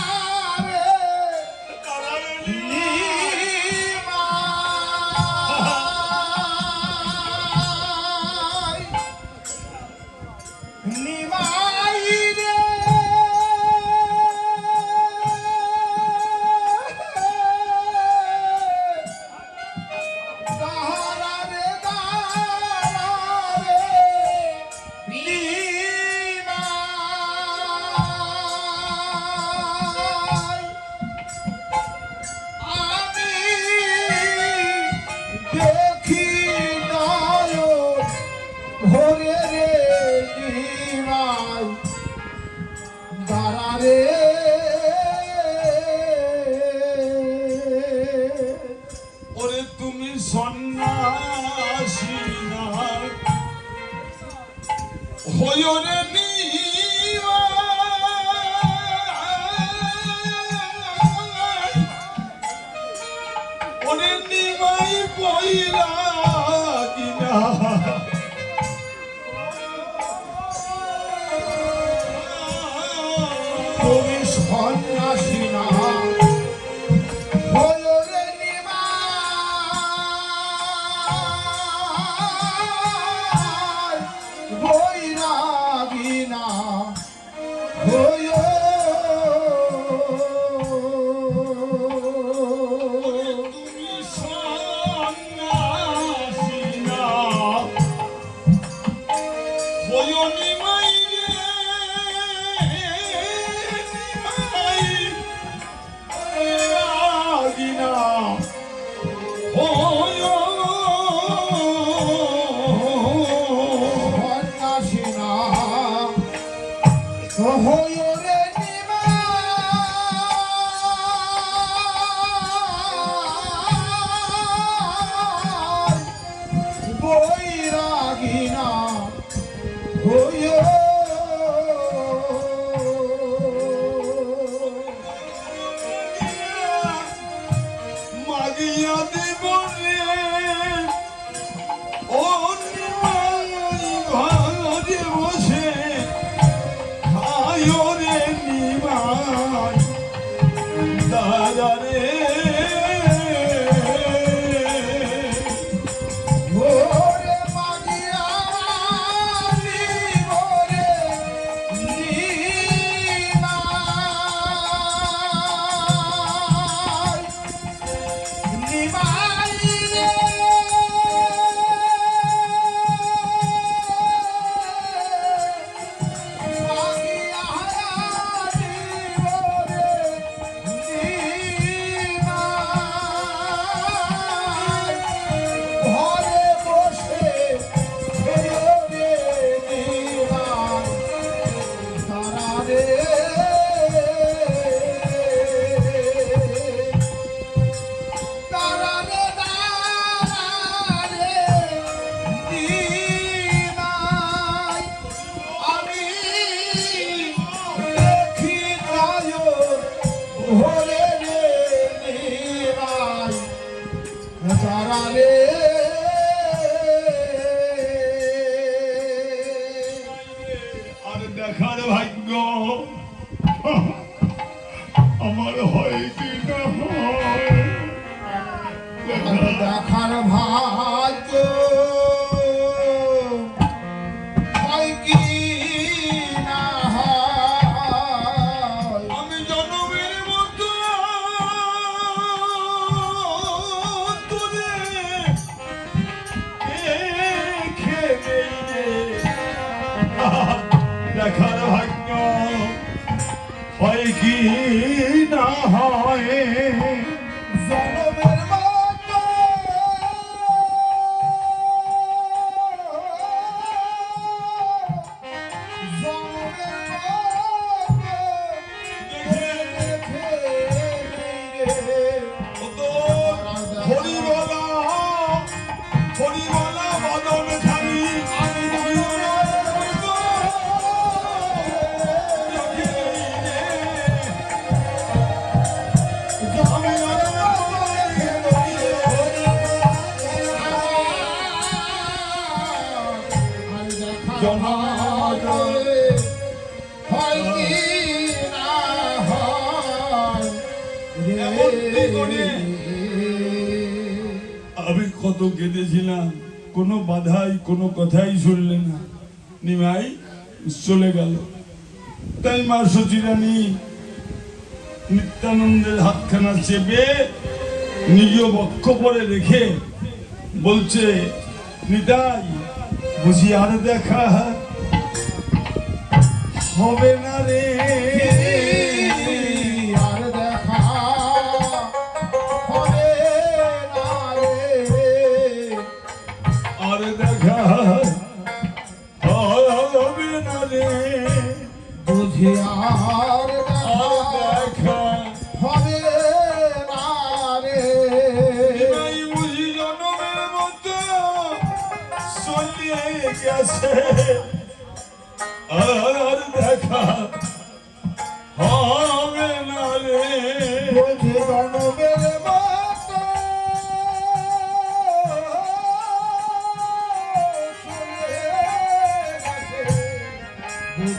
Speaker 2: রে, নিমাই, নিমাই রে। দাঁড়া রে, দাঁড়া রে, নিমাই, আমি দেখি নয়ন ভরে রে নিমাই।
Speaker 3: হয়রে নিমাই ওরে নিমাই পয়রা কিনা
Speaker 2: তুমি সন্ন্যাসী না হয়ো রে নিমাই বৈরাগী না হয়ো
Speaker 3: তুমি সন্ন্যাসী না হয়ো নিমাই গিনা
Speaker 2: সন্ন্যাসী না হয়ো রে নিমাই বৈরাগী না হয়ো
Speaker 3: মাগিয়া দিব রে ও নিমাই ঘরে বসে খায় রে নিমাই দাদা রে
Speaker 2: ওরে মাগিয়া ওরে নিমাই রে মাগিয়া ওরে নিমাই ঘরে বসে খেলো রে নিমাই তারা রে তারা রে নিমাই আমি দেখি তায় ভোরে রে নিমাই তারা রে
Speaker 3: আর দেখার ভাগ্য আমার হয় কি না হয়
Speaker 2: দেখার ভাগ্য হয় কি না হয়
Speaker 3: আমি জনমের মতো তোরে দেখে নেই রে। দেখার ভাগ্য হয় কি না হয়
Speaker 2: জনমের মতো জনমের মতো দেখে নেই রে।
Speaker 3: হরিবলা হরিবলা বাদল খালি
Speaker 2: আমি হয় কি না হয় রে।
Speaker 3: আমি কত কেঁদেছিলাম, কোনো বাধাই কোনো কথাই শুনলে না, নিমাই চলে গেল। তাই মা সচিরানী নিত্যানন্দের হাতখানা চেপে নিজ বক্ষ পরে রেখে বলছে, নিতাই বুঝি আর দেখা হবে না রে।
Speaker 2: আর দেখা হবে না রে।
Speaker 3: আর দেখা হবে না রে।
Speaker 2: বুঝি আর দেখা
Speaker 3: দেখা
Speaker 2: হবে না রে।
Speaker 3: নিমাই বুঝি জনমের মতো চলে গেছে।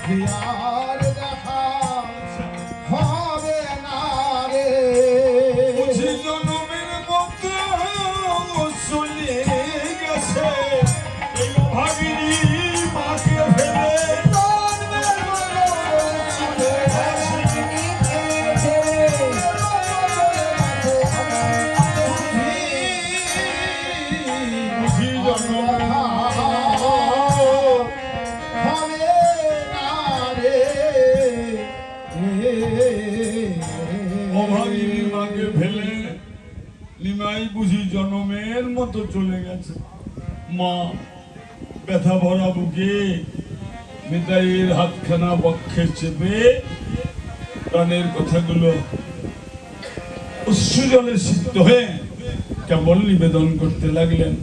Speaker 2: বুঝি আর দেখা হবে না রে
Speaker 3: বুঝি জনমের মতো চলে গেছে এই ভাগিনী মাকে ফেলে। বুঝি জনমের
Speaker 2: হবে না রে
Speaker 3: অভাগিনী মাকে ফেলে নিমাই বুঝি জনমের মতো চলে গেছে। মা ব্যথা ভরা বুকে নিতাইয়ের হাতখানা বক্ষে চেপে প্রাণের কথাগুলো অশ্রু জলে সিক্ত হয়ে কেবল নিবেদন করতে লাগলেন।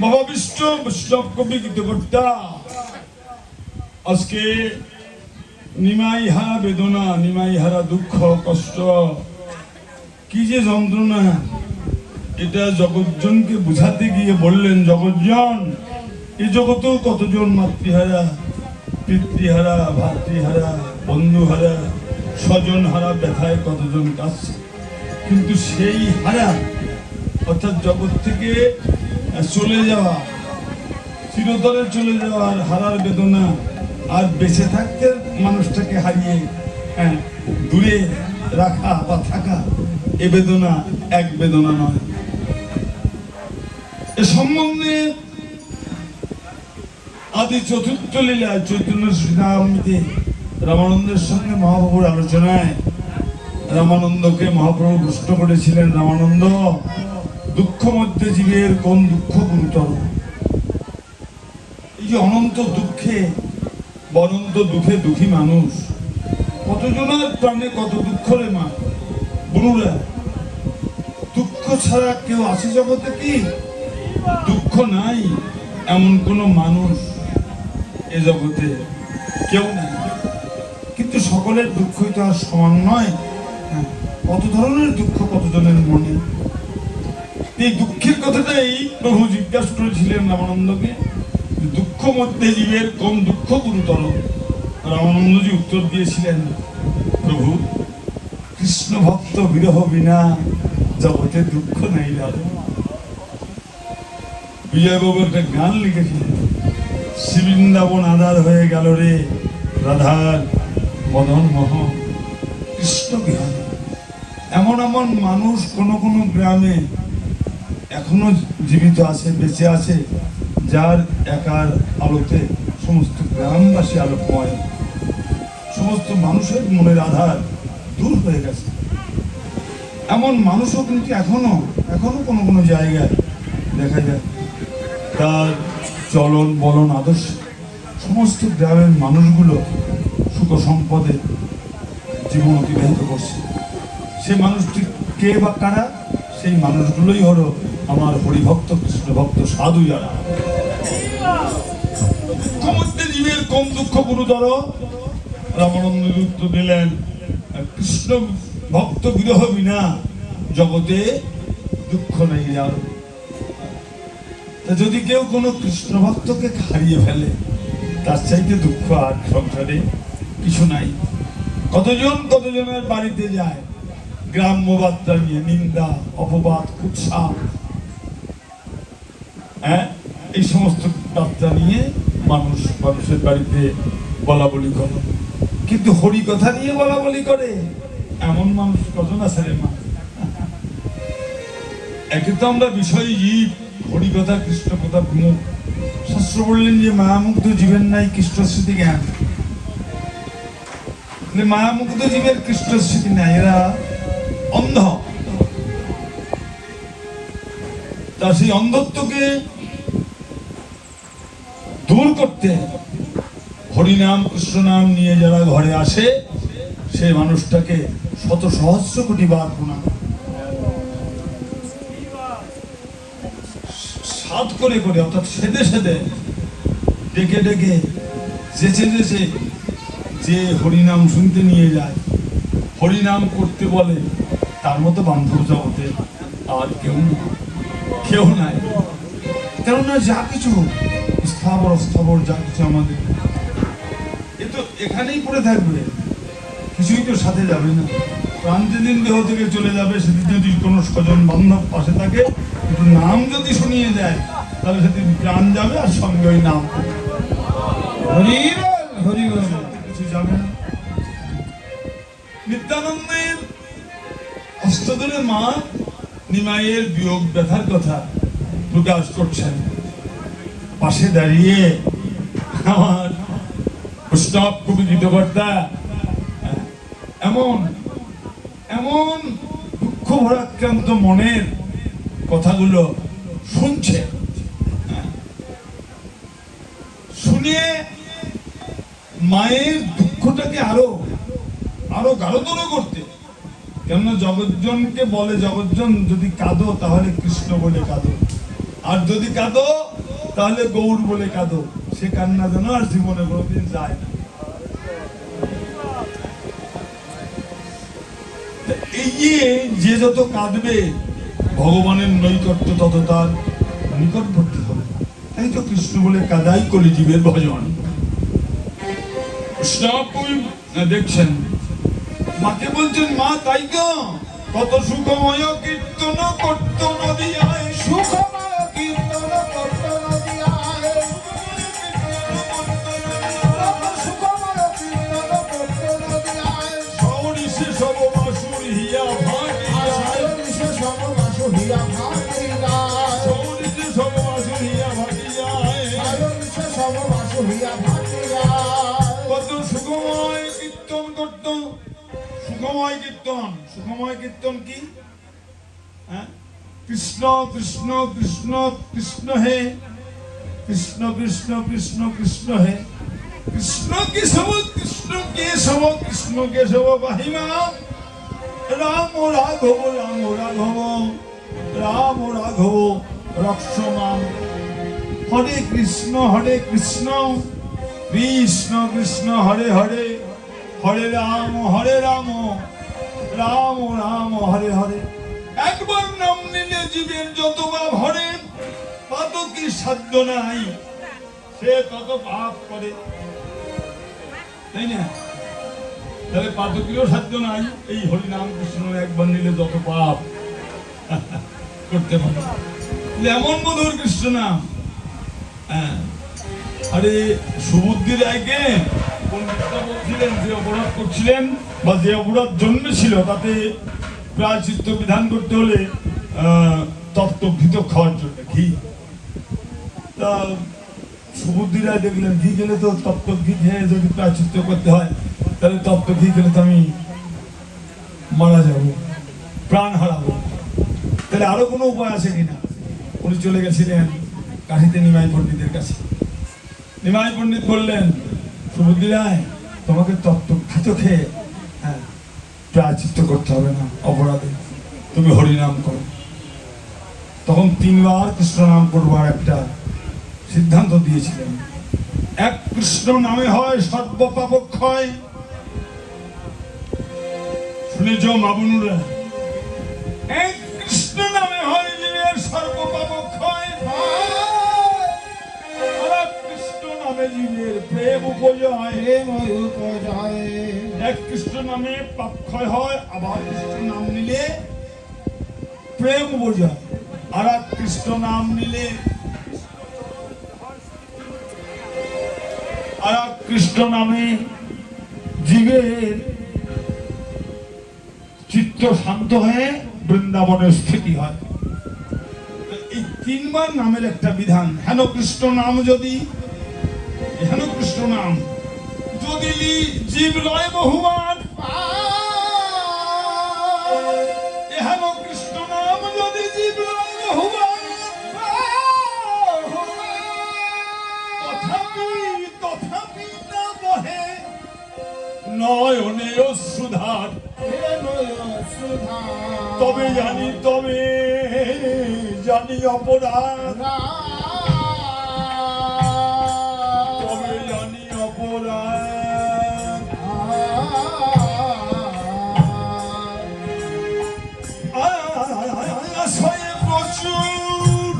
Speaker 3: বাবা বিষ্ণু বৈষ্ণব কবি গীতকর্তা আজকে নিমাই হারা বেদনা, নিমাই হারা দুঃখ কষ্ট, কি যে যন্ত্রণা, এটা জগৎজনকে বুঝাতে গিয়ে বললেন, জগৎজন এই জগতেও কতজন মাতৃহারা, পিতৃহারা, ভাতৃহারা, বন্ধুহারা, স্বজন হারা ব্যথায় কতজন কাঁদছে, কিন্তু সেই হারা অর্থাৎ জগৎ থেকে চলে যাওয়া, চিরতরে চলে যাওয়ার হারার বেদনা, আর বেঁচে থাকতে মানুষটাকে হারিয়ে দূরে রাখা বা থাকা, এ বেদনা এক বেদনা নয়। এ সম্বন্ধে আদি চতুর্থ লীলা চৈতন্য শ্রীরামতে রামানন্দের সঙ্গে মহাপ্রভুর আলোচনায় রামানন্দকে মহাপ্রভু প্রশ্ন করেছিলেন, রামানন্দ দুঃখ মধ্যে জীবের কোন দুঃখ গুরুতর? এই যে অনন্ত দুঃখে, অনন্ত দুঃখে দুঃখী মানুষ, কতজনের প্রাণে কত দুঃখ রে মা বলুরা, দুঃখ ছাড়া কেউ আছে জগতে? কি দুঃখ নাই এমন কোন মানুষ এ জগতে কেউ নাই, কিন্তু সকলের দুঃখই তো আর সমান নয়। কত ধরনের দুঃখ কতজনের মনে। এই দুঃখের কথাটাই প্রভু জিজ্ঞাসা করেছিলেন রামানন্দকে, দুঃখ মধ্যে জীবের কোন দুঃখ গুরুতর? রামানন্দজি উত্তর দিয়েছিলেন, প্রভু কৃষ্ণ ভক্ত বিরহ বিনা জগতে দুঃখ নেই রাধা। বিজয়বাবু একটা গান লিখেছিলেন, শ্রীবৃন্দাবন আধার হয়ে গেল রে রাধার মদন মোহ কৃষ্ণ বিহার। এমন এমন মানুষ কোন কোন গ্রামে এখনো জীবিত আছে, বেঁচে আছে, যার একার আলোতে সমস্ত গ্রামবাসী আলোকময়, সমস্ত মানুষের মনের আধার দূর হয়ে গেছে। এমন মানুষও কিন্তু এখনো কোনো কোনো জায়গায় দেখা যায়। তার চলন বলন আদর্শ সমস্ত গ্রামের মানুষগুলো সুখ সম্পদে জীবন অতিবাহিত করছে। সে মানুষটি কে বা কারা? সেই মানুষগুলোই হলো আমার হরিভক্ত, কৃষ্ণ ভক্ত, সাধু যারা। দুঃখ মধ্যে জীবের কোন দুঃখ গুরুতর? রামানন্দ উত্তর দিলেন, কৃষ্ণ ভক্ত বিরহ বিনা জগতে দুঃখ নেই আর। যদি কেউ কোনো কৃষ্ণ ভক্তকে হারিয়ে ফেলে, তার চাইতে দুঃখ আর সংসারে কিছু নাই। কতজনের বাড়িতে যায় গ্রাম্য বার্তা নিয়ে, নিন্দা, অপবাদ, কুৎসা, এই সমস্ত বার্তা নিয়ে মানুষের বাড়িতে বলা বলি করে, কিন্তু হরি কথা নিয়ে বলা বলি করে এমন মানুষ কজন আছে রে মা? একে তো আমরা বিষয় জীব, হরি কথা কৃষ্ণ কথা মুখ। শাস্ত্র বললেন যে মায়ামুগ্ধ জীবের নাই কৃষ্ণ স্মৃতি জ্ঞান। মায়ামুগ্ধ জীবের কৃষ্ণ স্মৃতি নাই, এরা অন্ধ। তার সেই অন্ধত্বকে দূর করতে হরিনাম কৃষ্ণ নাম নিয়ে যারা ঘরে আসে, সেই মানুষটাকে শত সহস্র কোটি বার প্রণাম, সাধ করে করে, অর্থাৎ সেদে সেদে, ডেকে ডেকে, যেচে যেচে যে হরিনাম শুনতে নিয়ে যায়, হরিনাম করতে বলে, তার মতো বান্ধব জগতে আর কেউ নাই। কেননা যা কিছু স্থাবর স্থাবর যা কিছু আমাদের, এ তো এখানেই পড়ে থাকবে, কিছুই তো সাথে যাবে না। প্রাণ যেদিন দেহ থেকে চলে যাবে সেদিন যদি কোনো স্বজন বান্ধব পাশে থাকে, একটু নাম যদি শুনিয়ে দেয়, তাহলে সেদিন প্রাণ যাবে আর সঙ্গে ওই নাম,
Speaker 2: হরিবল হরিবল।
Speaker 3: কিছু যাবে না। নিত্যানন্দের হস্ত ধরে মা নিমাইয়ের বিয়োগ ব্যথার কথা প্রকাশ করছেন। পাশে দাঁড়িয়ে আমার বৈষ্ণব কবি গীতকর্তা এমন এমন দুঃখ ভরাক্রান্ত মনের কথাগুলো শুনছে, শুনিয়ে মায়ের দুঃখটাকে আরো আরো গাঢ়তর করতে, কেননা জগজ্জনকে বলে, জগজ্জন যদি কাঁদো তাহলে কৃষ্ণ বলে কাঁদো, আর যদি কাঁদো তাহলে গৌর বলে কাঁদো, সে কান্না যেন আর জীবনে কোনোদিন যায় না। এই যে যত কাঁদবে ভগবানের নৈকট্য তত তার নিকটবর্তী হবে। তাই তো কৃষ্ণ বলে কাদাই কলিজীবের ভজন। দেখছেন মাকে বলছেন, মা তাই তো কত সুখময় কীর্তন করত নদিয়ায়,
Speaker 2: সুখময় কীর্তন করত নদিয়ায়, কত সুখময় কীর্তন করত নদিয়ায়।
Speaker 3: সৌরিষে সব বাসুর হিয়া ভাটিয়া,
Speaker 2: সৌরিষে সব বাসুর হিয়া ভাটিয়া,
Speaker 3: সৌরিষে সব বাসুর হিয়া ভাটিয়া,
Speaker 2: সৌরিষে সব বাসুর হিয়া ভাটিয়া।
Speaker 3: কত সুখময় কীর্তন করত। সুখময় কীর্তন, সুখময় কীর্তন কি? হ্যাঁ, কৃষ্ণ কৃষ্ণ কৃষ্ণ কৃষ্ণ হে, কৃষ্ণ কৃষ্ণ কৃষ্ণ কৃষ্ণ হে, কৃষ্ণ কেশব কৃষ্ণ কেশব কৃষ্ণ কেশব বাহিমা, রাম রাঘব রাম রাঘব রাম রাঘব রক্ষমাম, হরে কৃষ্ণ কৃষ্ণ কৃষ্ণ হরে হরে, হরে রাম রাম রাম হরে হরে। একবার নাম নিলে জীবের যত পাপ হরে, তত কি সাধ্য নাই সে তত পাপ করে, তাই না? তাহলে পাতকীরও সাধ্য নাই এই হরি নাম কৃষ্ণ একবার নিলে যত পাপ করতে পারে। এমন মধুর কৃষ্ণ নাম। হ্যাঁ, আরে সুবুদ্ধি রায়কে পণ্ডিতরা বলছিলেন যে অপরাধ করছিলেন বা যে অপরাধ জন্মেছিল তাতে প্রায়শ্চিত্ত বিধান করতে হলে তপ্ত ঘৃত খাওয়ার জন্য ঘি। তা সুবুদ্ধি রায় দেখলেন ঘি খেলে তো তপ্ত ঘি খেয়ে যদি প্রায়শ্চিত্ত করতে হয়, তাহলে তপ্ত ঘি খেলে তো আমি মারা যাবো, প্রাণ হারাবো, তাহলে আরো কোনো উপায় আছে কিনা? উনি চলে গেছিলেন কাশীতে নিমাই পণ্ডিতের কাছে। নিমাই পণ্ডিত বললেন, সুবুদ্ধি রায় তোমাকে তত্ত্বঘাত খেয়ে প্রায়শ্চিত্ত করতে হবে না অপরাধে, তুমি হরিনাম করো। তখন 3 বার কৃষ্ণ নাম করবার একটা সিদ্ধান্ত দিয়েছিলেন। এক কৃষ্ণ নামে হয় সর্বপাপ ক্ষয়। শুনেছ মা বোনেরা? এক কৃষ্ণ নামে হয় জীবের সর্বপাপ ক্ষয়, আর কৃষ্ণ নামে জীবের প্রেম উপজয়। এক কৃষ্ণ নামে পাপ ক্ষয় হয়, আবার কৃষ্ণ নাম নিলে প্রেম উপজয়, আর কৃষ্ণ নাম নিলে আর কৃষ্ণ নামে জীবের চিত্ত শান্ত হয়ে বৃন্দাবনের স্থিতি হয়। এই 3 বার নামের একটা বিধান। হেন কৃষ্ণ নাম যদি, হেন কৃষ্ণ নাম যদি জীব লয় বহুবার, হেন কৃষ্ণ নাম যদি জীব লয় বহুবার, তথাপি না বহে নয়নে অশ্রুধার। তবে জানি অপরাধ, তবে জানি অপরাধ। আশয়ে প্রচুর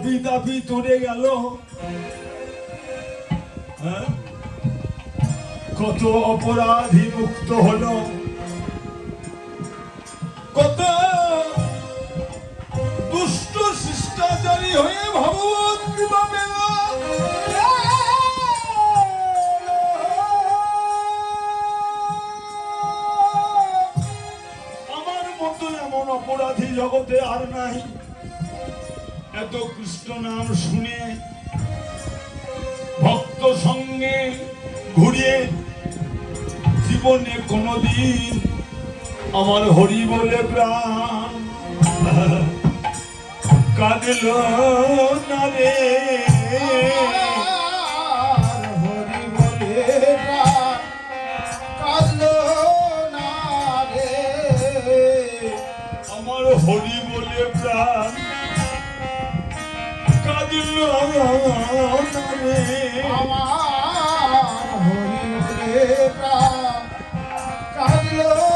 Speaker 3: পাপি তাপি তুলে গেল। হ্যাঁ? কত অপরাধী মুক্ত হলো, কত দুষ্ট শিষ্টাচারী হয়ে ভগবত কৃপা পেল। আমার মতো এমন অপরাধী জগতে আর নাই। এত কৃষ্ণ নাম শুনে ভক্ত সঙ্গে ঘুরিয়ে জীবনে কোনদিন আমার হরি বলে প্রাণ কাঁদল না রে।
Speaker 2: হরি বলে প্রাণ কাঁদলো না রে।
Speaker 3: আমার হরি বলে প্রাণ কাঁদল না রে।
Speaker 2: আমার হরি বলে প্রাণ কাঁদলো